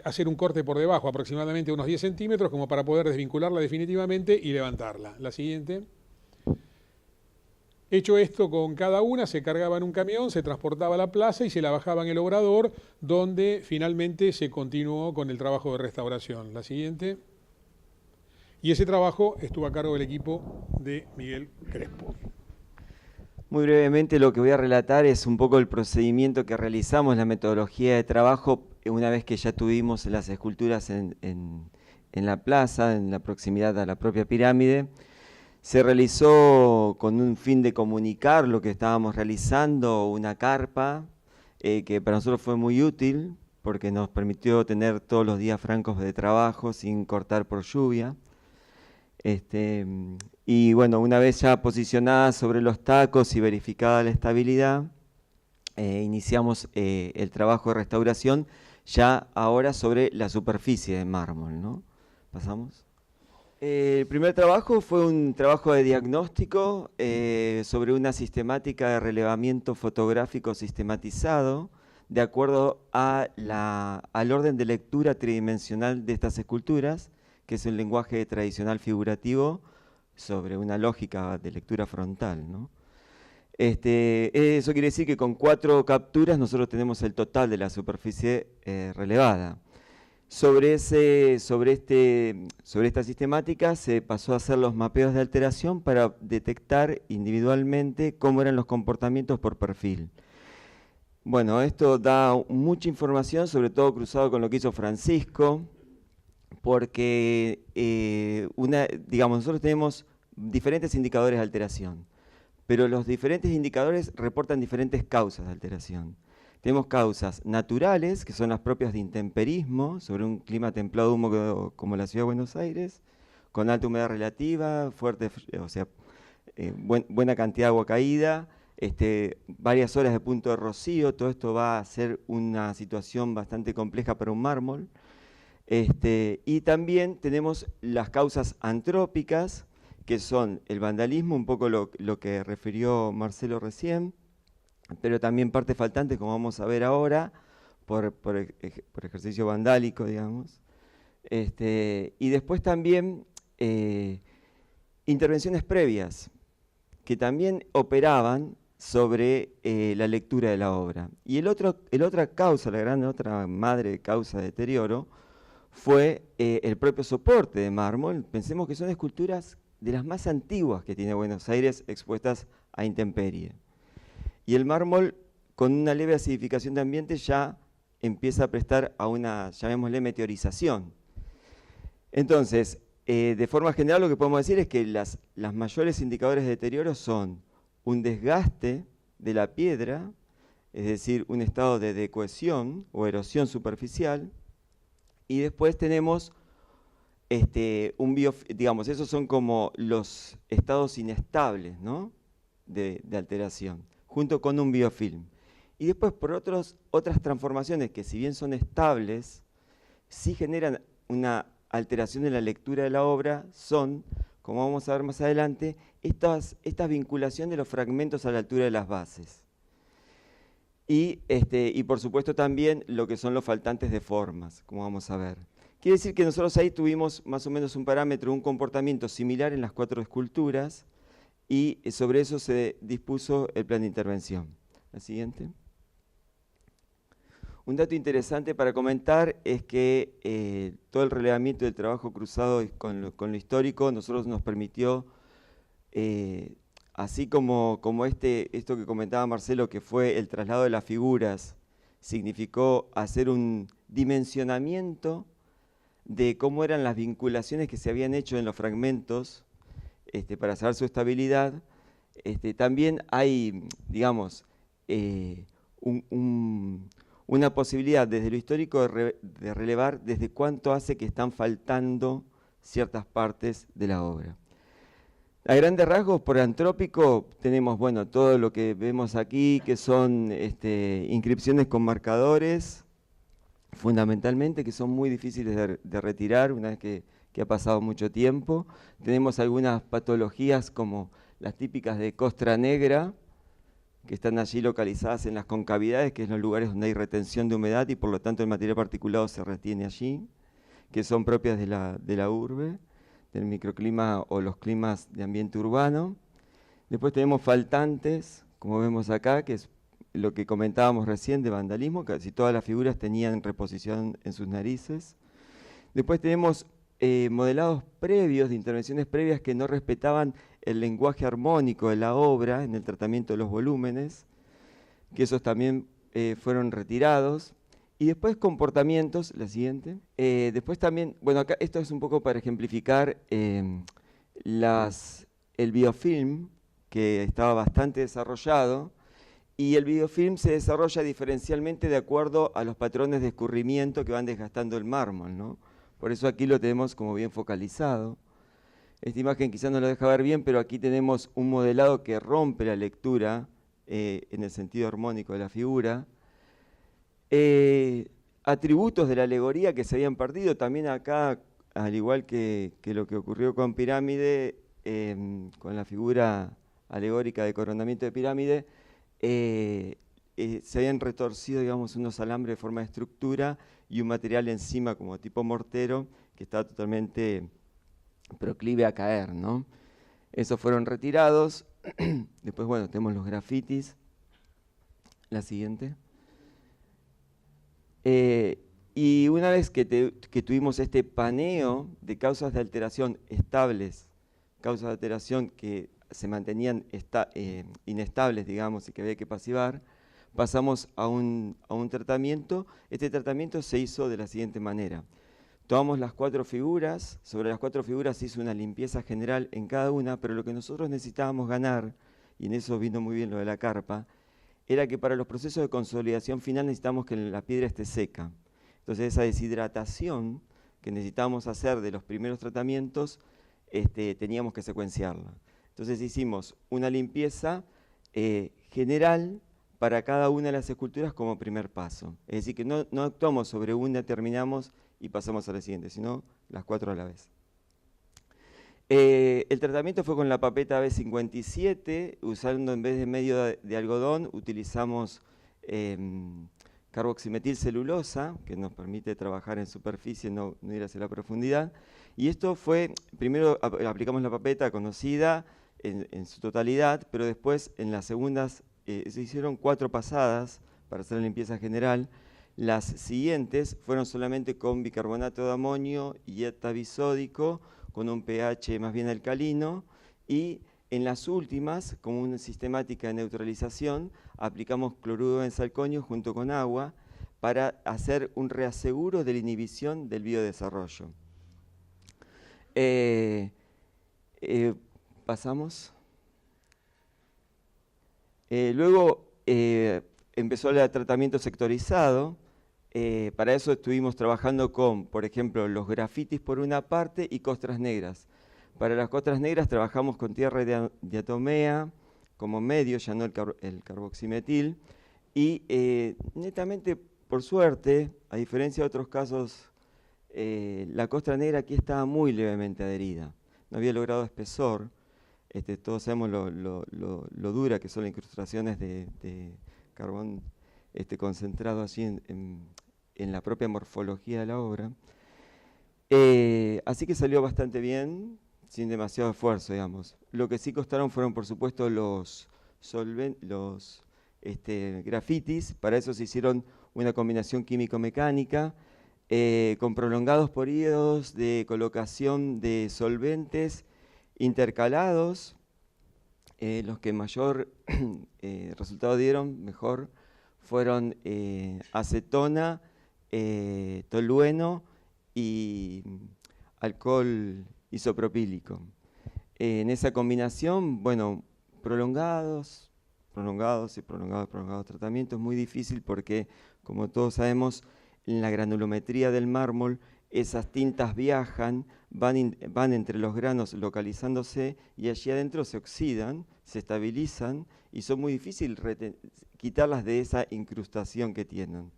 hacer un corte por debajo, aproximadamente unos 10 centímetros, como para poder desvincularla definitivamente y levantarla. La siguiente. Hecho esto con cada una, se cargaba en un camión, se transportaba a la plaza y se la bajaba en el obrador, donde finalmente se continuó con el trabajo de restauración. La siguiente. Y ese trabajo estuvo a cargo del equipo de Miguel Crespo. Muy brevemente lo que voy a relatar es un poco el procedimiento que realizamos, la metodología de trabajo, una vez que ya tuvimos las esculturas en la plaza, en la proximidad a la propia pirámide. Se realizó con un fin de comunicar lo que estábamos realizando, una carpa que para nosotros fue muy útil porque nos permitió tener todos los días francos de trabajo sin cortar por lluvia. Y bueno, una vez ya posicionada sobre los tacos y verificada la estabilidad, iniciamos el trabajo de restauración ya ahora sobre la superficie de mármol, ¿no? ¿Pasamos? El primer trabajo fue un trabajo de diagnóstico sobre una sistemática de relevamiento fotográfico sistematizado de acuerdo al orden de lectura tridimensional de estas esculturas, que es un lenguaje tradicional figurativo sobre una lógica de lectura frontal, ¿no? Eso quiere decir que con 4 capturas nosotros tenemos el total de la superficie relevada. Sobre esta sistemática se pasó a hacer los mapeos de alteración para detectar individualmente cómo eran los comportamientos por perfil. Bueno, esto da mucha información, sobre todo cruzado con lo que hizo Francisco, porque digamos, nosotros tenemos diferentes indicadores de alteración, pero los diferentes indicadores reportan diferentes causas de alteración. Tenemos causas naturales, que son las propias de intemperismo, sobre un clima templado húmedo como la ciudad de Buenos Aires, con alta humedad relativa, fuerte, buena cantidad de agua caída, varias horas de punto de rocío. Todo esto va a ser una situación bastante compleja para un mármol. Y también tenemos las causas antrópicas, que son el vandalismo, un poco lo que refirió Marcelo recién, pero también partes faltantes, como vamos a ver ahora, por ejercicio vandálico, digamos. Y después también intervenciones previas, que también operaban sobre la lectura de la obra. Y el otra causa, la otra madre causa de deterioro, fue el propio soporte de mármol. Pensemos que son esculturas de las más antiguas que tiene Buenos Aires expuestas a intemperie. Y el mármol, con una leve acidificación de ambiente, ya empieza a prestar a una, llamémosle, meteorización. Entonces, de forma general lo que podemos decir es que las mayores indicadores de deterioro son un desgaste de la piedra, es decir, un estado de decohesión o erosión superficial, y después tenemos digamos, esos son como los estados inestables, ¿no?, de alteración, junto con un biofilm. Y después por otras transformaciones que, si bien son estables, sí generan una alteración en la lectura de la obra, son, como vamos a ver más adelante, esta vinculación de los fragmentos a la altura de las bases. Y por supuesto también lo que son los faltantes de formas, como vamos a ver. Quiere decir que nosotros ahí tuvimos más o menos un parámetro, un comportamiento similar en las 4 esculturas, y sobre eso se dispuso el plan de intervención. La siguiente. Un dato interesante para comentar es que todo el relevamiento del trabajo cruzado con lo histórico nosotros nos permitió, así como esto que comentaba Marcelo, que fue el traslado de las figuras, significó hacer un dimensionamiento de cómo eran las vinculaciones que se habían hecho en los fragmentos para saber su estabilidad. También hay, digamos, una posibilidad desde lo histórico de relevar desde cuánto hace que están faltando ciertas partes de la obra. A grandes rasgos, por antrópico, tenemos, bueno, todo lo que vemos aquí, que son inscripciones con marcadores, fundamentalmente, que son muy difíciles de retirar una vez que ha pasado mucho tiempo. Tenemos algunas patologías como las típicas de costra negra, que están allí localizadas en las concavidades, que es los lugares donde hay retención de humedad y por lo tanto el material particulado se retiene allí, que son propias de la urbe, del microclima o los climas de ambiente urbano. Después tenemos faltantes, como vemos acá, que es lo que comentábamos recién de vandalismo, casi todas las figuras tenían reposición en sus narices. Después tenemos modelados previos, de intervenciones previas que no respetaban el lenguaje armónico de la obra en el tratamiento de los volúmenes, que esos también fueron retirados. Y después comportamientos, la siguiente. Después también, bueno, acá esto es un poco para ejemplificar el biofilm, que estaba bastante desarrollado, y el biofilm se desarrolla diferencialmente de acuerdo a los patrones de escurrimiento que van desgastando el mármol, ¿no? Por eso aquí lo tenemos como bien focalizado. Esta imagen quizás no lo deja ver bien, pero aquí tenemos un modelado que rompe la lectura en el sentido armónico de la figura. Atributos de la alegoría que se habían perdido también acá, al igual que lo que ocurrió con Pirámide, con la figura alegórica de coronamiento de Pirámide, se habían retorcido, digamos, unos alambres de forma de estructura y un material encima como tipo mortero que está totalmente proclive a caer, ¿no? Esos fueron retirados. Después, bueno, tenemos los grafitis. La siguiente. Y una vez que tuvimos este paneo de causas de alteración estables, causas de alteración que se mantenían inestables, digamos, y que había que pasivar, pasamos a un tratamiento. Este tratamiento se hizo de la siguiente manera. Tomamos las 4 figuras, sobre las 4 figuras se hizo una limpieza general en cada una, pero lo que nosotros necesitábamos ganar, y en eso vino muy bien lo de la carpa, era que para los procesos de consolidación final necesitamos que la piedra esté seca. Entonces esa deshidratación que necesitábamos hacer de los primeros tratamientos, teníamos que secuenciarla. Entonces hicimos una limpieza general para cada una de las esculturas como primer paso. Es decir, que no actuamos sobre una, terminamos y pasamos a la siguiente, sino las 4 a la vez. El tratamiento fue con la papeta B57, usando en vez de medio de algodón, utilizamos carboximetilcelulosa, que nos permite trabajar en superficie, no ir hacia la profundidad. Y esto fue, primero aplicamos la papeta conocida en su totalidad, pero después en las segundas se hicieron 4 pasadas para hacer la limpieza general. Las siguientes fueron solamente con bicarbonato de amonio y etabisódico, con un pH más bien alcalino, y en las últimas, como una sistemática de neutralización, aplicamos cloruro de benzalconio junto con agua para hacer un reaseguro de la inhibición del biodesarrollo. Pasamos. Luego empezó el tratamiento sectorizado. Para eso estuvimos trabajando con, por ejemplo, los grafitis por una parte y costras negras. Para las costras negras trabajamos con tierra de diatomea como medio, ya no el carboximetil. Y netamente, por suerte, a diferencia de otros casos, la costra negra aquí estaba muy levemente adherida. No había logrado espesor. Todos sabemos lo dura que son las incrustaciones de carbón concentrado así en la propia morfología de la obra. Así que salió bastante bien, sin demasiado esfuerzo, digamos. Lo que sí costaron fueron, por supuesto, los grafitis. Para eso se hicieron una combinación químico-mecánica, con prolongados periodos de colocación de solventes intercalados. Los que mayor resultado dieron, mejor, fueron acetona, tolueno y alcohol isopropílico. En esa combinación, bueno, prolongados tratamientos, muy difícil porque, como todos sabemos, en la granulometría del mármol, esas tintas viajan, van entre los granos localizándose y allí adentro se oxidan, se estabilizan y son muy difíciles quitarlas de esa incrustación que tienen.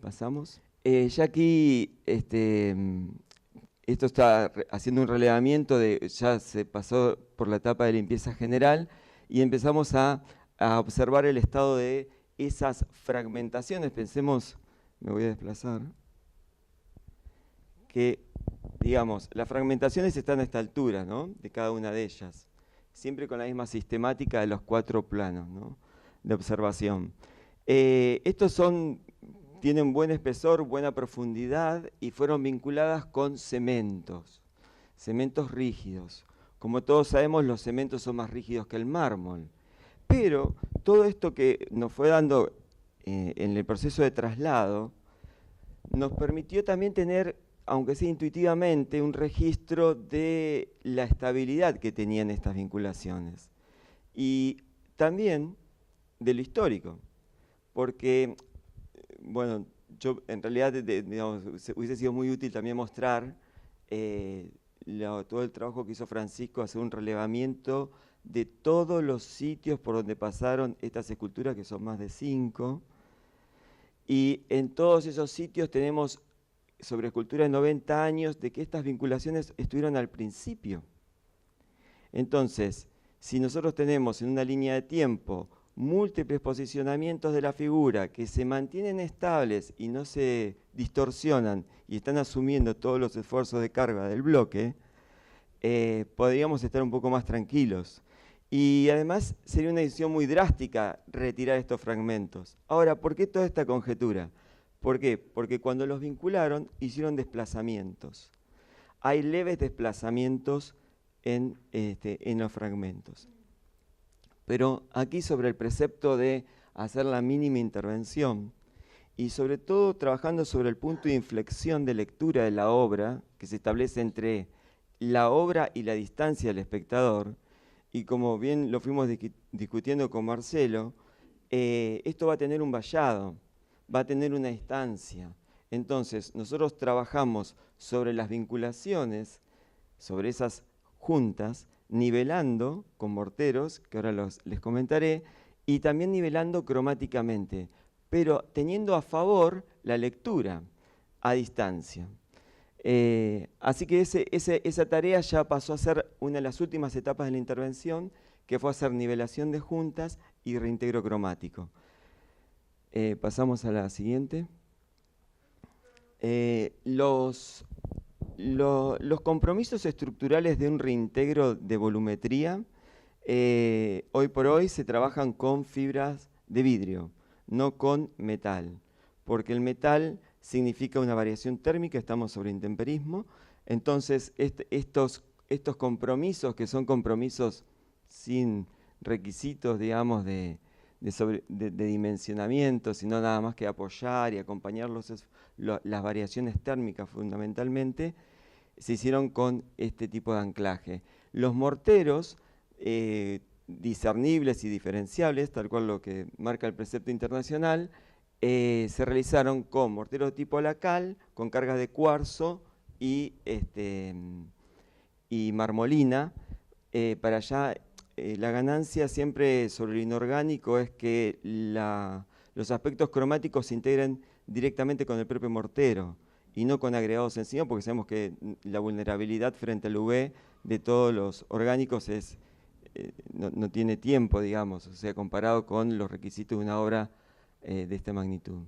Pasamos. Ya aquí esto está haciendo un relevamiento ya se pasó por la etapa de limpieza general y empezamos a observar el estado de esas fragmentaciones. Pensemos, me voy a desplazar, que, digamos, las fragmentaciones están a esta altura, ¿no?, de cada una de ellas, siempre con la misma sistemática de los 4 planos, ¿no?, de observación. Estos tienen buen espesor, buena profundidad y fueron vinculadas con cementos rígidos. Como todos sabemos, los cementos son más rígidos que el mármol. Pero todo esto que nos fue dando en el proceso de traslado, nos permitió también tener, aunque sea intuitivamente, un registro de la estabilidad que tenían estas vinculaciones. Y también de lo histórico, porque, bueno, yo en realidad digamos, hubiese sido muy útil también mostrar todo el trabajo que hizo Francisco, hacer un relevamiento de todos los sitios por donde pasaron estas esculturas, que son más de 5, y en todos esos sitios tenemos sobre escultura de 90 años de que estas vinculaciones estuvieron al principio. Entonces, si nosotros tenemos en una línea de tiempo múltiples posicionamientos de la figura que se mantienen estables y no se distorsionan y están asumiendo todos los esfuerzos de carga del bloque, podríamos estar un poco más tranquilos. Y además sería una decisión muy drástica retirar estos fragmentos. Ahora, ¿por qué toda esta conjetura? ¿Por qué? Porque cuando los vincularon hicieron desplazamientos. Hay leves desplazamientos en los fragmentos. Pero aquí sobre el precepto de hacer la mínima intervención y sobre todo trabajando sobre el punto de inflexión de lectura de la obra que se establece entre la obra y la distancia del espectador, y como bien lo fuimos discutiendo con Marcelo, esto va a tener un vallado, va a tener una distancia. Entonces, nosotros trabajamos sobre las vinculaciones, sobre esas juntas, nivelando con morteros, que ahora les comentaré, y también nivelando cromáticamente, pero teniendo a favor la lectura. a distancia. Así que esa tarea ya pasó a ser una de las últimas etapas de la intervención, que fue hacer nivelación de juntas y reintegro cromático. Pasamos a la siguiente. Los compromisos estructurales de un reintegro de volumetría, hoy por hoy se trabajan con fibras de vidrio, no con metal, porque el metal significa una variación térmica, estamos sobre intemperismo. Entonces estos compromisos, que son compromisos sin requisitos, digamos, de dimensionamiento, sino nada más que apoyar y acompañar las variaciones térmicas fundamentalmente, se hicieron con este tipo de anclaje. Los morteros discernibles y diferenciables, tal cual lo que marca el precepto internacional, se realizaron con mortero tipo lacal, con cargas de cuarzo y marmolina. Para allá, la ganancia siempre sobre lo inorgánico es que los aspectos cromáticos se integren directamente con el propio mortero y no con agregados encima, porque sabemos que la vulnerabilidad frente al UV de todos los orgánicos no tiene tiempo, digamos, o sea, comparado con los requisitos de una obra de esta magnitud.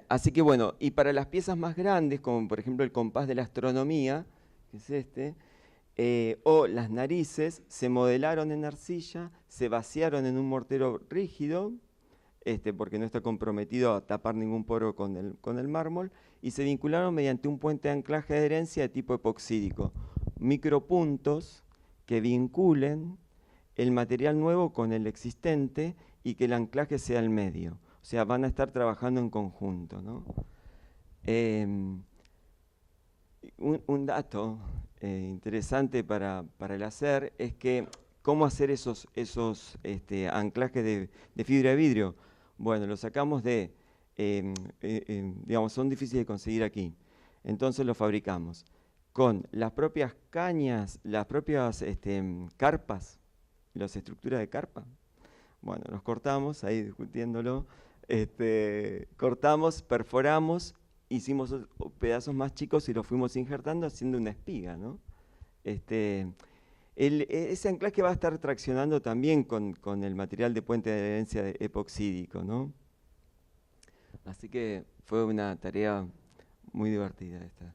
Así que bueno, y para las piezas más grandes, como por ejemplo el compás de la astronomía, que es este, o las narices, se modelaron en arcilla, se vaciaron en un mortero rígido, porque no está comprometido a tapar ningún poro con el mármol, y se vincularon mediante un puente de anclaje de adherencia de tipo epoxídico. Micropuntos que vinculen el material nuevo con el existente y que el anclaje sea el medio. O sea, van a estar trabajando en conjunto, ¿no? Un dato interesante para el hacer es que cómo hacer esos anclajes de fibra de vidrio. Bueno, los sacamos digamos, son difíciles de conseguir aquí. Entonces los fabricamos con las propias cañas, las propias carpas, las estructuras de carpa. Bueno, los cortamos, ahí discutiéndolo, cortamos, perforamos, hicimos pedazos más chicos y los fuimos injertando haciendo una espiga, ¿no? Ese anclaje va a estar traccionando también con el material de puente de adherencia epoxídico, ¿no? Así que fue una tarea muy divertida esta.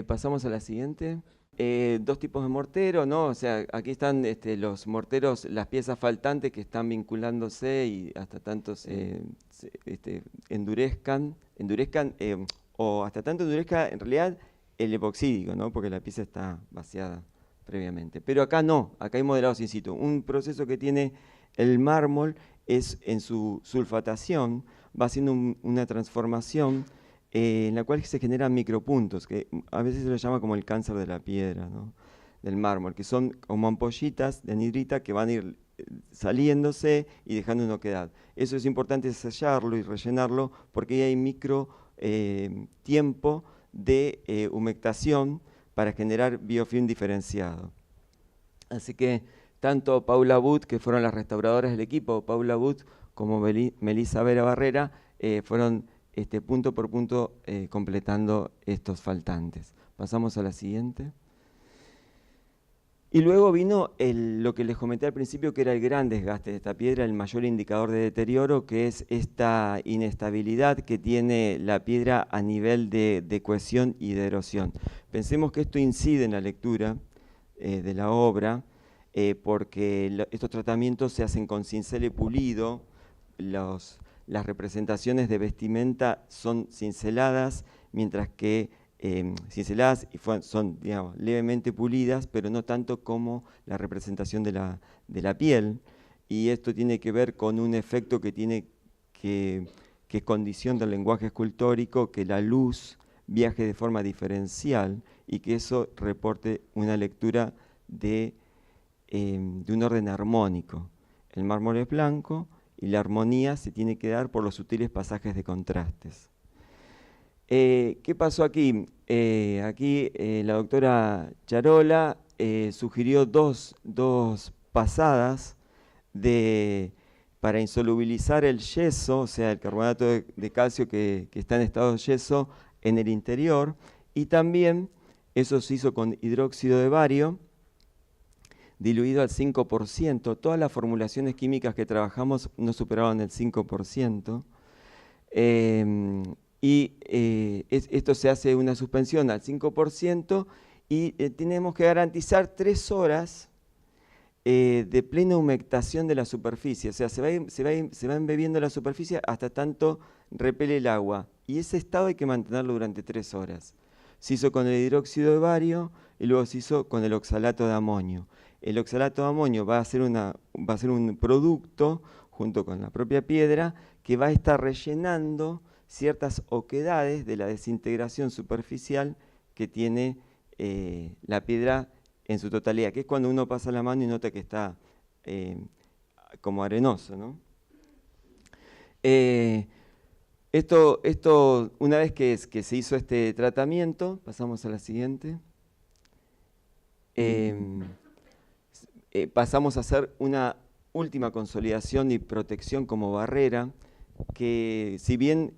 Pasamos a la siguiente. Dos tipos de mortero, ¿no? O sea, aquí están los morteros, las piezas faltantes que están vinculándose y hasta tanto endurezcan, o hasta tanto endurezca en realidad el epoxídico, ¿no? Porque la pieza está vaciada previamente. Pero acá no, acá hay modelados in situ. Un proceso que tiene el mármol es en su sulfatación, va haciendo una transformación en la cual se generan micropuntos, que a veces se lo llama como el cáncer de la piedra, ¿no? Del mármol, que son como ampollitas de anhidrita que van a ir saliéndose y dejando una oquedad. Eso es importante sellarlo y rellenarlo porque hay micro tiempo de humectación para generar biofilm diferenciado. Así que tanto Paula But, que fueron las restauradoras del equipo, Paula But, como Melissa Vera Barrera, fueron punto por punto completando estos faltantes. Pasamos a la siguiente. Y luego vino lo que les comenté al principio, que era el gran desgaste de esta piedra, el mayor indicador de deterioro, que es esta inestabilidad que tiene la piedra a nivel de cohesión y de erosión. Pensemos que esto incide en la lectura de la obra, porque estos tratamientos se hacen con cincel pulido, las representaciones de vestimenta son cinceladas, mientras que cinceladas y son, digamos, levemente pulidas, pero no tanto como la representación de la piel. Y esto tiene que ver con un efecto que es condición del lenguaje escultórico, que la luz viaje de forma diferencial y que eso reporte una lectura de un orden armónico. El mármol es blanco y la armonía se tiene que dar por los sutiles pasajes de contrastes. ¿Qué pasó aquí? Aquí la doctora Charola sugirió dos pasadas para insolubilizar el yeso, o sea, el carbonato de calcio que está en estado de yeso en el interior, y también eso se hizo con hidróxido de bario, diluido al 5%. Todas las formulaciones químicas que trabajamos no superaban el 5%. Esto se hace una suspensión al 5% y tenemos que garantizar 3 horas de plena humectación de la superficie. O sea, se va embebiendo la superficie hasta tanto repele el agua. Y ese estado hay que mantenerlo durante 3 horas. Se hizo con el hidróxido de bario y luego se hizo con el oxalato de amonio. El oxalato de amonio va a ser un producto, junto con la propia piedra, que va a estar rellenando ciertas oquedades de la desintegración superficial que tiene la piedra en su totalidad, que es cuando uno pasa la mano y nota que está como arenoso, ¿no? Esto, una vez que se hizo este tratamiento, pasamos a la siguiente, pasamos a hacer una última consolidación y protección como barrera, que si bien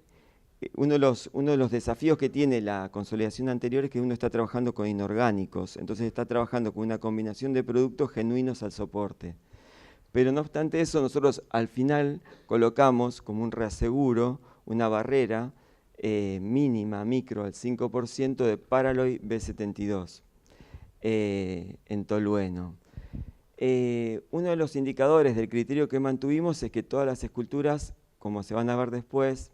uno de los desafíos que tiene la consolidación anterior es que uno está trabajando con inorgánicos, entonces está trabajando con una combinación de productos genuinos al soporte. Pero no obstante eso, nosotros al final colocamos como un reaseguro una barrera mínima, micro, al 5% de Paraloy B72 en tolueno. Uno de los indicadores del criterio que mantuvimos es que todas las esculturas, como se van a ver después,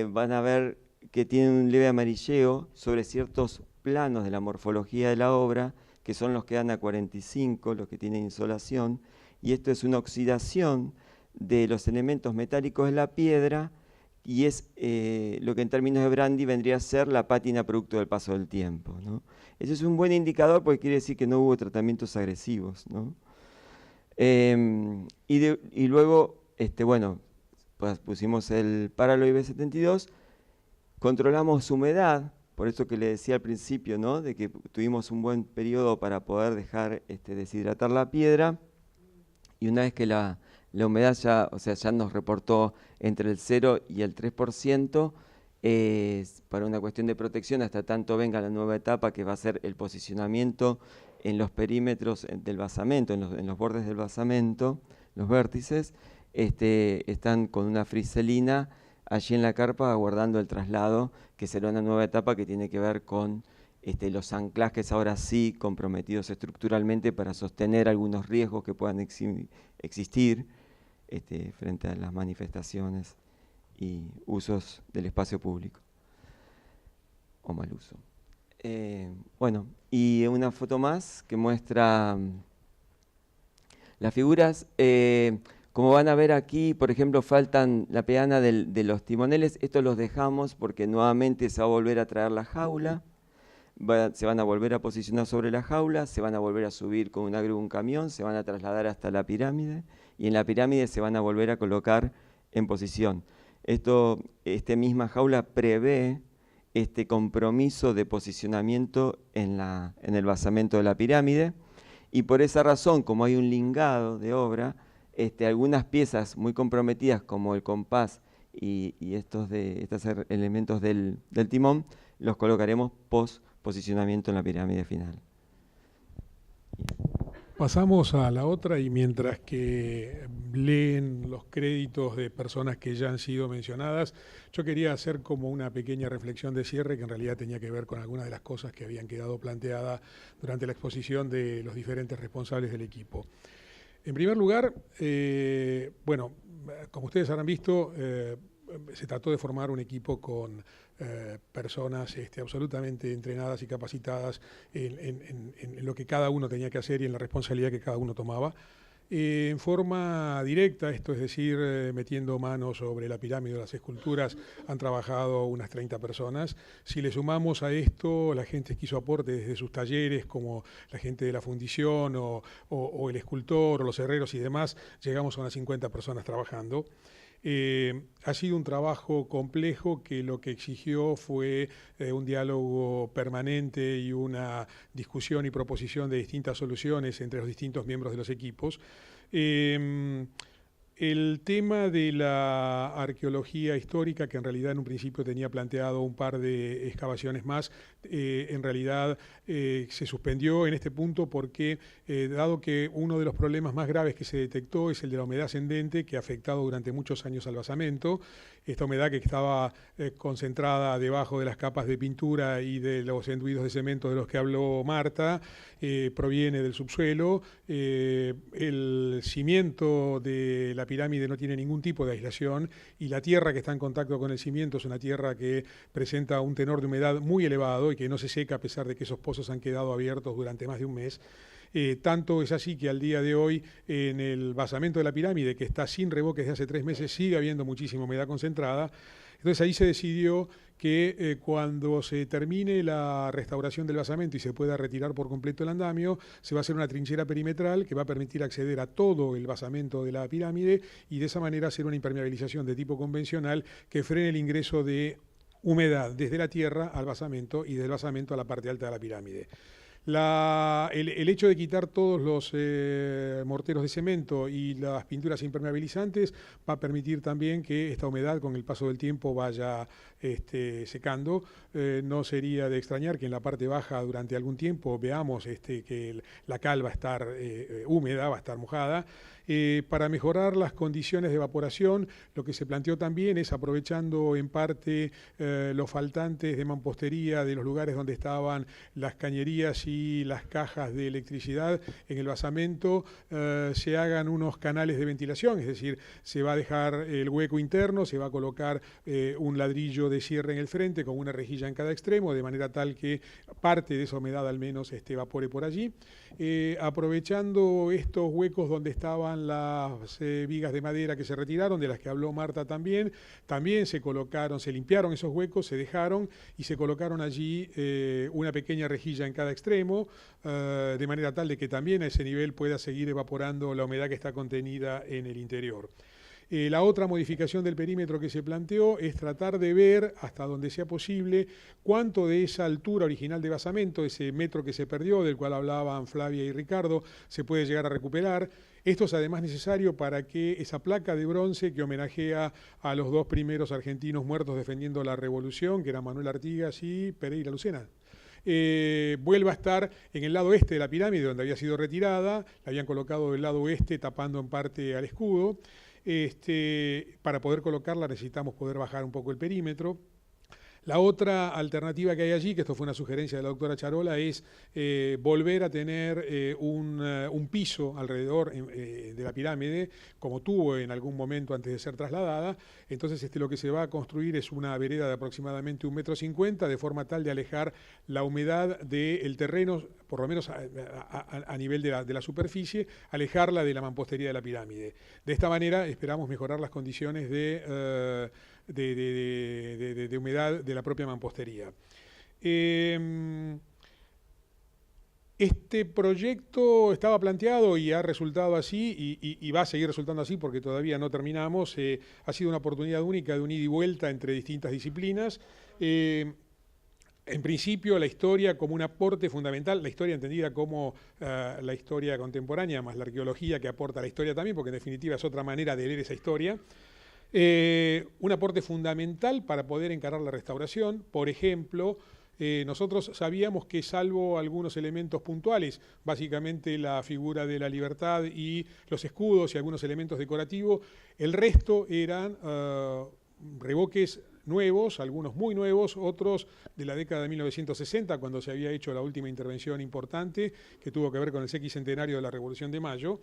van a ver que tienen un leve amarilleo sobre ciertos planos de la morfología de la obra, que son los que dan a 45, los que tienen insolación, y esto es una oxidación de los elementos metálicos de la piedra, y es lo que en términos de brandy vendría a ser la pátina producto del paso del tiempo, ¿no? Ese es un buen indicador porque quiere decir que no hubo tratamientos agresivos, ¿no? Y luego, bueno, pues pusimos el Paraloy B72, controlamos humedad, por eso que le decía al principio, ¿no? De que tuvimos un buen periodo para poder dejar deshidratar la piedra, y una vez que la humedad ya, o sea, ya nos reportó entre el 0 y el 3%, para una cuestión de protección, hasta tanto venga la nueva etapa que va a ser el posicionamiento en los perímetros del basamento, en los bordes del basamento, los vértices, están con una friselina allí en la carpa aguardando el traslado, que será una nueva etapa que tiene que ver con los anclajes ahora sí comprometidos estructuralmente para sostener algunos riesgos que puedan existir frente a las manifestaciones y usos del espacio público o mal uso. Bueno, y una foto más que muestra las figuras. Como van a ver aquí, por ejemplo, faltan la peana de los timoneles. Estos los dejamos porque nuevamente se va a volver a traer la jaula. Se van a volver a posicionar sobre la jaula, se van a volver a subir con una grúa, un camión, se van a trasladar hasta la pirámide y en la pirámide se van a volver a colocar en posición. Esta misma jaula prevé este compromiso de posicionamiento en el basamento de la pirámide, y por esa razón, como hay un lingado de obra, algunas piezas muy comprometidas como el compás y estos elementos del timón los colocaremos post posicionamiento en la pirámide final. Pasamos a la otra, y mientras que leen los créditos de personas que ya han sido mencionadas, yo quería hacer como una pequeña reflexión de cierre que en realidad tenía que ver con algunas de las cosas que habían quedado planteadas durante la exposición de los diferentes responsables del equipo. En primer lugar, bueno, como ustedes habrán visto, se trató de formar un equipo con personas absolutamente entrenadas y capacitadas en lo que cada uno tenía que hacer y en la responsabilidad que cada uno tomaba. En forma directa, esto es decir, metiendo manos sobre la pirámide de las esculturas, han trabajado unas 30 personas. Si le sumamos a esto la gente que hizo aporte desde sus talleres, como la gente de la fundición o el escultor o los herreros y demás, llegamos a unas 50 personas trabajando. Ha sido un trabajo complejo que lo que exigió fue un diálogo permanente y una discusión y proposición de distintas soluciones entre los distintos miembros de los equipos. El tema de la arqueología histórica, que en realidad en un principio tenía planteado un par de excavaciones más, en realidad se suspendió en este punto porque, dado que uno de los problemas más graves que se detectó es el de la humedad ascendente, que ha afectado durante muchos años al basamento, esta humedad que estaba concentrada debajo de las capas de pintura y de los enduidos de cemento de los que habló Marta, proviene del subsuelo. El cimiento de la pirámide no tiene ningún tipo de aislación y la tierra que está en contacto con el cimiento es una tierra que presenta un tenor de humedad muy elevado y que no se seca a pesar de que esos pozos han quedado abiertos durante más de un mes. Tanto es así que al día de hoy en el basamento de la pirámide, que está sin revoques de hace 3 meses, sigue habiendo muchísima humedad concentrada. Entonces ahí se decidió que cuando se termine la restauración del basamento y se pueda retirar por completo el andamio, se va a hacer una trinchera perimetral que va a permitir acceder a todo el basamento de la pirámide y de esa manera hacer una impermeabilización de tipo convencional que frene el ingreso de humedad desde la tierra al basamento y del basamento a la parte alta de la pirámide. El hecho de quitar todos los morteros de cemento y las pinturas impermeabilizantes va a permitir también que esta humedad con el paso del tiempo vaya secando. No sería de extrañar que en la parte baja durante algún tiempo veamos que la cal va a estar húmeda, va a estar mojada. Para mejorar las condiciones de evaporación, lo que se planteó también es, aprovechando en parte los faltantes de mampostería de los lugares donde estaban las cañerías y las cajas de electricidad en el basamento, se hagan unos canales de ventilación, es decir, se va a dejar el hueco interno, se va a colocar un ladrillo de cierre en el frente con una rejilla en cada extremo, de manera tal que parte de esa humedad al menos evapore por allí. Aprovechando estos huecos donde estaban las vigas de madera que se retiraron, de las que habló Marta también se limpiaron esos huecos, se dejaron y se colocaron allí una pequeña rejilla en cada extremo, de manera tal de que también a ese nivel pueda seguir evaporando la humedad que está contenida en el interior. La otra modificación del perímetro que se planteó es tratar de ver, hasta donde sea posible, cuánto de esa altura original de basamento, ese metro que se perdió, del cual hablaban Flavia y Ricardo, se puede llegar a recuperar. Esto es además necesario para que esa placa de bronce que homenajea a los 2 primeros argentinos muertos defendiendo la revolución, que eran Manuel Artigas y Pereira Lucena, vuelva a estar en el lado este de la pirámide, donde había sido retirada. La habían colocado del lado oeste, tapando en parte al escudo. Para poder colocarla necesitamos poder bajar un poco el perímetro. La otra alternativa que hay allí, que esto fue una sugerencia de la doctora Charola, es volver a tener un piso alrededor de la pirámide, como tuvo en algún momento antes de ser trasladada. Entonces lo que se va a construir es una vereda de aproximadamente 1,50 m, de forma tal de alejar la humedad del terreno, por lo menos a nivel de la superficie, alejarla de la mampostería de la pirámide. De esta manera esperamos mejorar las condiciones de humedad de la propia mampostería. Este proyecto estaba planteado y ha resultado así y va a seguir resultando así porque todavía no terminamos. Ha sido una oportunidad única de un ida y vuelta entre distintas disciplinas. En principio, la historia como un aporte fundamental, la historia entendida como la historia contemporánea, más la arqueología que aporta a la historia también, porque en definitiva es otra manera de leer esa historia. Un aporte fundamental para poder encarar la restauración. Por ejemplo, nosotros sabíamos que, salvo algunos elementos puntuales, básicamente la figura de la libertad y los escudos y algunos elementos decorativos, el resto eran revoques nuevos, algunos muy nuevos, otros de la década de 1960, cuando se había hecho la última intervención importante que tuvo que ver con el sesquicentenario de la Revolución de Mayo.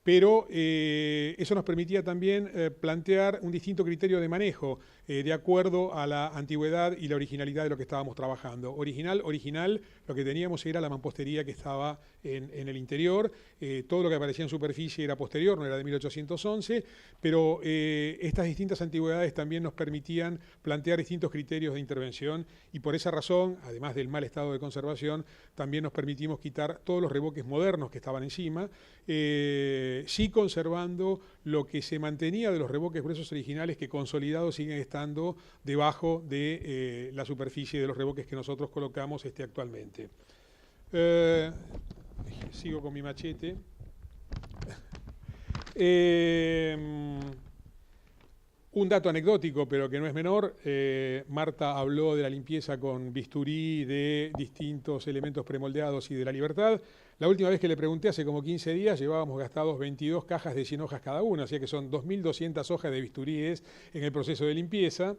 Pero eso nos permitía también plantear un distinto criterio de manejo de acuerdo a la antigüedad y la originalidad de lo que estábamos trabajando. Original, lo que teníamos era la mampostería que estaba en el interior. Todo lo que aparecía en superficie era posterior, no era de 1811, pero estas distintas antigüedades también nos permitían plantear distintos criterios de intervención y por esa razón, además del mal estado de conservación, también nos permitimos quitar todos los revoques modernos que estaban encima, sí conservando lo que se mantenía de los revoques gruesos originales que consolidados siguen estando debajo de la superficie de los revoques que nosotros colocamos actualmente. Sigo con mi machete. Un dato anecdótico, pero que no es menor, Marta habló de la limpieza con bisturí de distintos elementos premoldeados y de la libertad. La última vez que le pregunté, hace como 15 días, llevábamos gastados 22 cajas de 100 hojas cada una, así que son 2.200 hojas de bisturíes en el proceso de limpieza.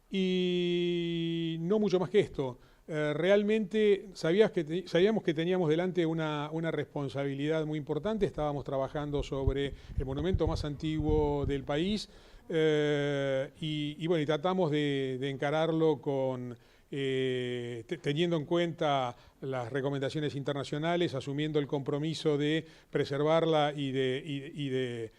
Y no mucho más que esto. Realmente sabíamos que teníamos delante una responsabilidad muy importante. Estábamos trabajando sobre el monumento más antiguo del país y bueno, y tratamos de encararlo con teniendo en cuenta las recomendaciones internacionales, asumiendo el compromiso de preservarla y de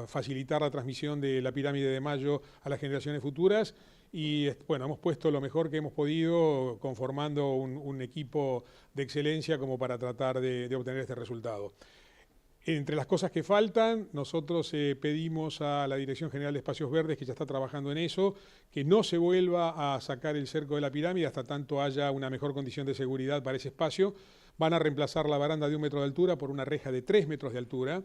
facilitar la transmisión de la pirámide de Mayo a las generaciones futuras. Y bueno, hemos puesto lo mejor que hemos podido conformando un equipo de excelencia como para tratar de obtener este resultado. Entre las cosas que faltan, nosotros pedimos a la Dirección General de Espacios Verdes, que ya está trabajando en eso, que no se vuelva a sacar el cerco de la pirámide hasta tanto haya una mejor condición de seguridad para ese espacio. Van a reemplazar la baranda de 1 metro de altura por una reja de 3 metros de altura.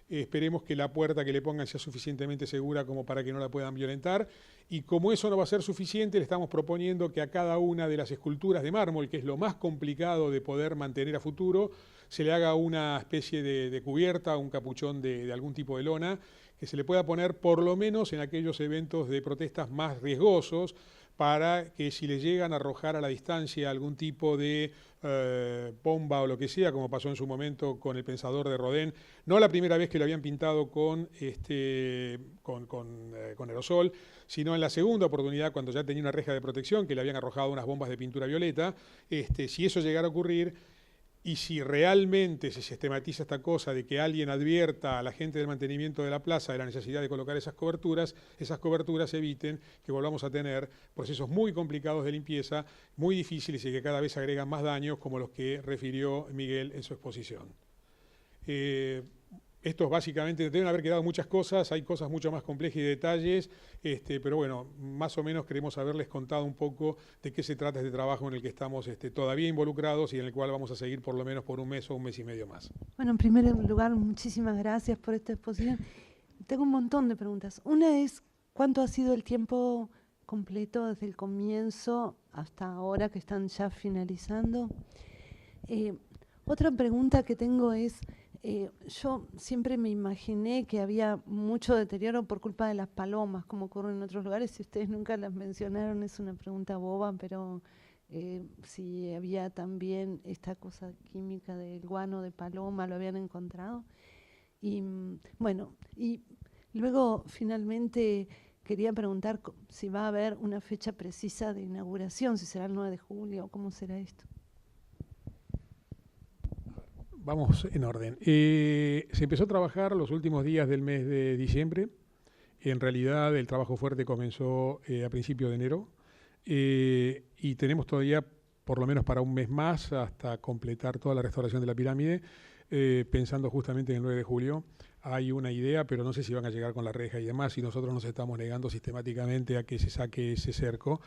Esperemos que la puerta que le pongan sea suficientemente segura como para que no la puedan violentar. Y como eso no va a ser suficiente, le estamos proponiendo que a cada una de las esculturas de mármol, que es lo más complicado de poder mantener a futuro, se le haga una especie de cubierta, un capuchón de algún tipo de lona, que se le pueda poner por lo menos en aquellos eventos de protestas más riesgosos, para que si le llegan a arrojar a la distancia algún tipo de bomba o lo que sea, como pasó en su momento con el Pensador de Rodin, no la primera vez que lo habían pintado con aerosol, sino en la segunda oportunidad cuando ya tenía una reja de protección, que le habían arrojado unas bombas de pintura violeta. Si eso llegara a ocurrir, y si realmente se sistematiza esta cosa de que alguien advierta a la gente del mantenimiento de la plaza de la necesidad de colocar esas coberturas eviten que volvamos a tener procesos muy complicados de limpieza, muy difíciles y que cada vez agregan más daños, como los que refirió Miguel en su exposición. Esto básicamente, deben haber quedado muchas cosas, hay cosas mucho más complejas y detalles, pero bueno, más o menos queremos haberles contado un poco de qué se trata este trabajo en el que estamos todavía involucrados y en el cual vamos a seguir por lo menos por un mes o un mes y medio más. Bueno, en primer lugar, muchísimas gracias por esta exposición. Tengo un montón de preguntas. Una es, ¿cuánto ha sido el tiempo completo desde el comienzo hasta ahora que están ya finalizando? Otra pregunta que tengo es, yo siempre me imaginé que había mucho deterioro por culpa de las palomas, como ocurre en otros lugares. Si ustedes nunca las mencionaron, es una pregunta boba, pero si había también esta cosa química del guano de paloma, ¿lo habían encontrado? Y bueno, y luego finalmente quería preguntar si va a haber una fecha precisa de inauguración, si será el 9 de julio, ¿cómo será esto? Vamos en orden. Se empezó a trabajar los últimos días del mes de diciembre. En realidad el trabajo fuerte comenzó a principios de enero y tenemos todavía por lo menos para un mes más hasta completar toda la restauración de la pirámide, pensando justamente en el 9 de julio. Hay una idea, pero no sé si van a llegar con la reja y demás, y nosotros nos estamos negando sistemáticamente a que se saque ese cerco.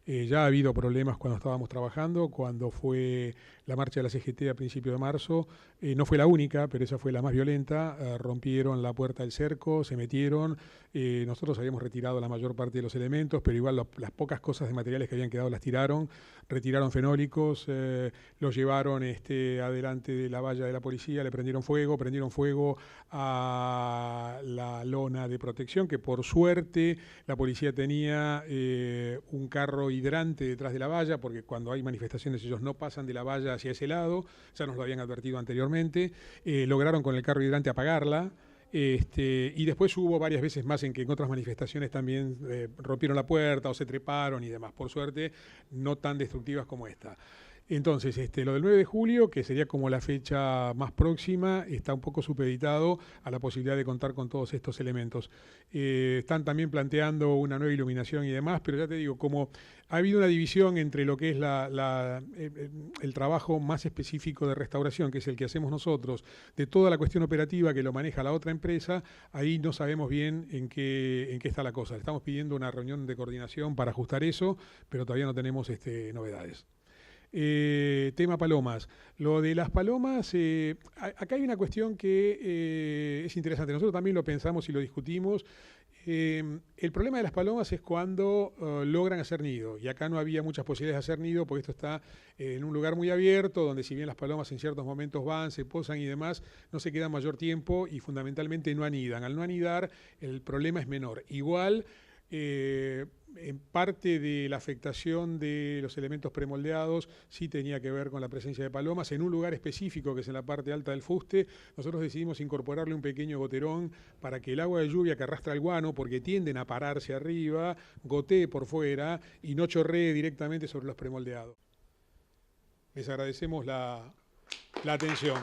Ya ha habido problemas cuando estábamos trabajando, cuando fue la marcha de la CGT a principios de marzo, no fue la única, pero esa fue la más violenta, rompieron la puerta del cerco, se metieron, nosotros habíamos retirado la mayor parte de los elementos, pero igual las pocas cosas de materiales que habían quedado las tiraron, retiraron fenólicos, los llevaron adelante de la valla de la policía, le prendieron fuego a la lona de protección, que por suerte la policía tenía un carro hidrante detrás de la valla, porque cuando hay manifestaciones ellos no pasan de la valla hacia ese lado, ya nos lo habían advertido anteriormente, lograron con el carro hidrante apagarla, y después hubo varias veces más en que en otras manifestaciones también rompieron la puerta o se treparon y demás, por suerte no tan destructivas como esta. Entonces, lo del 9 de julio, que sería como la fecha más próxima, está un poco supeditado a la posibilidad de contar con todos estos elementos. Están también planteando una nueva iluminación y demás, pero ya te digo, como ha habido una división entre lo que es el trabajo más específico de restauración, que es el que hacemos nosotros, de toda la cuestión operativa que lo maneja la otra empresa, ahí no sabemos bien en qué está la cosa. Le estamos pidiendo una reunión de coordinación para ajustar eso, pero todavía no tenemos novedades. Tema palomas. Lo de las palomas, acá hay una cuestión que es interesante. Nosotros también lo pensamos y lo discutimos. El problema de las palomas es cuando logran hacer nido, y acá no había muchas posibilidades de hacer nido porque esto está en un lugar muy abierto, donde si bien las palomas en ciertos momentos van, se posan y demás, no se quedan mayor tiempo y fundamentalmente no anidan. Al no anidar, el problema es menor. Igual, en parte de la afectación de los elementos premoldeados sí tenía que ver con la presencia de palomas en un lugar específico que es en la parte alta del fuste. Nosotros decidimos incorporarle un pequeño goterón para que el agua de lluvia que arrastra el guano, porque tienden a pararse arriba, gotee por fuera y no chorree directamente sobre los premoldeados. Les agradecemos la atención.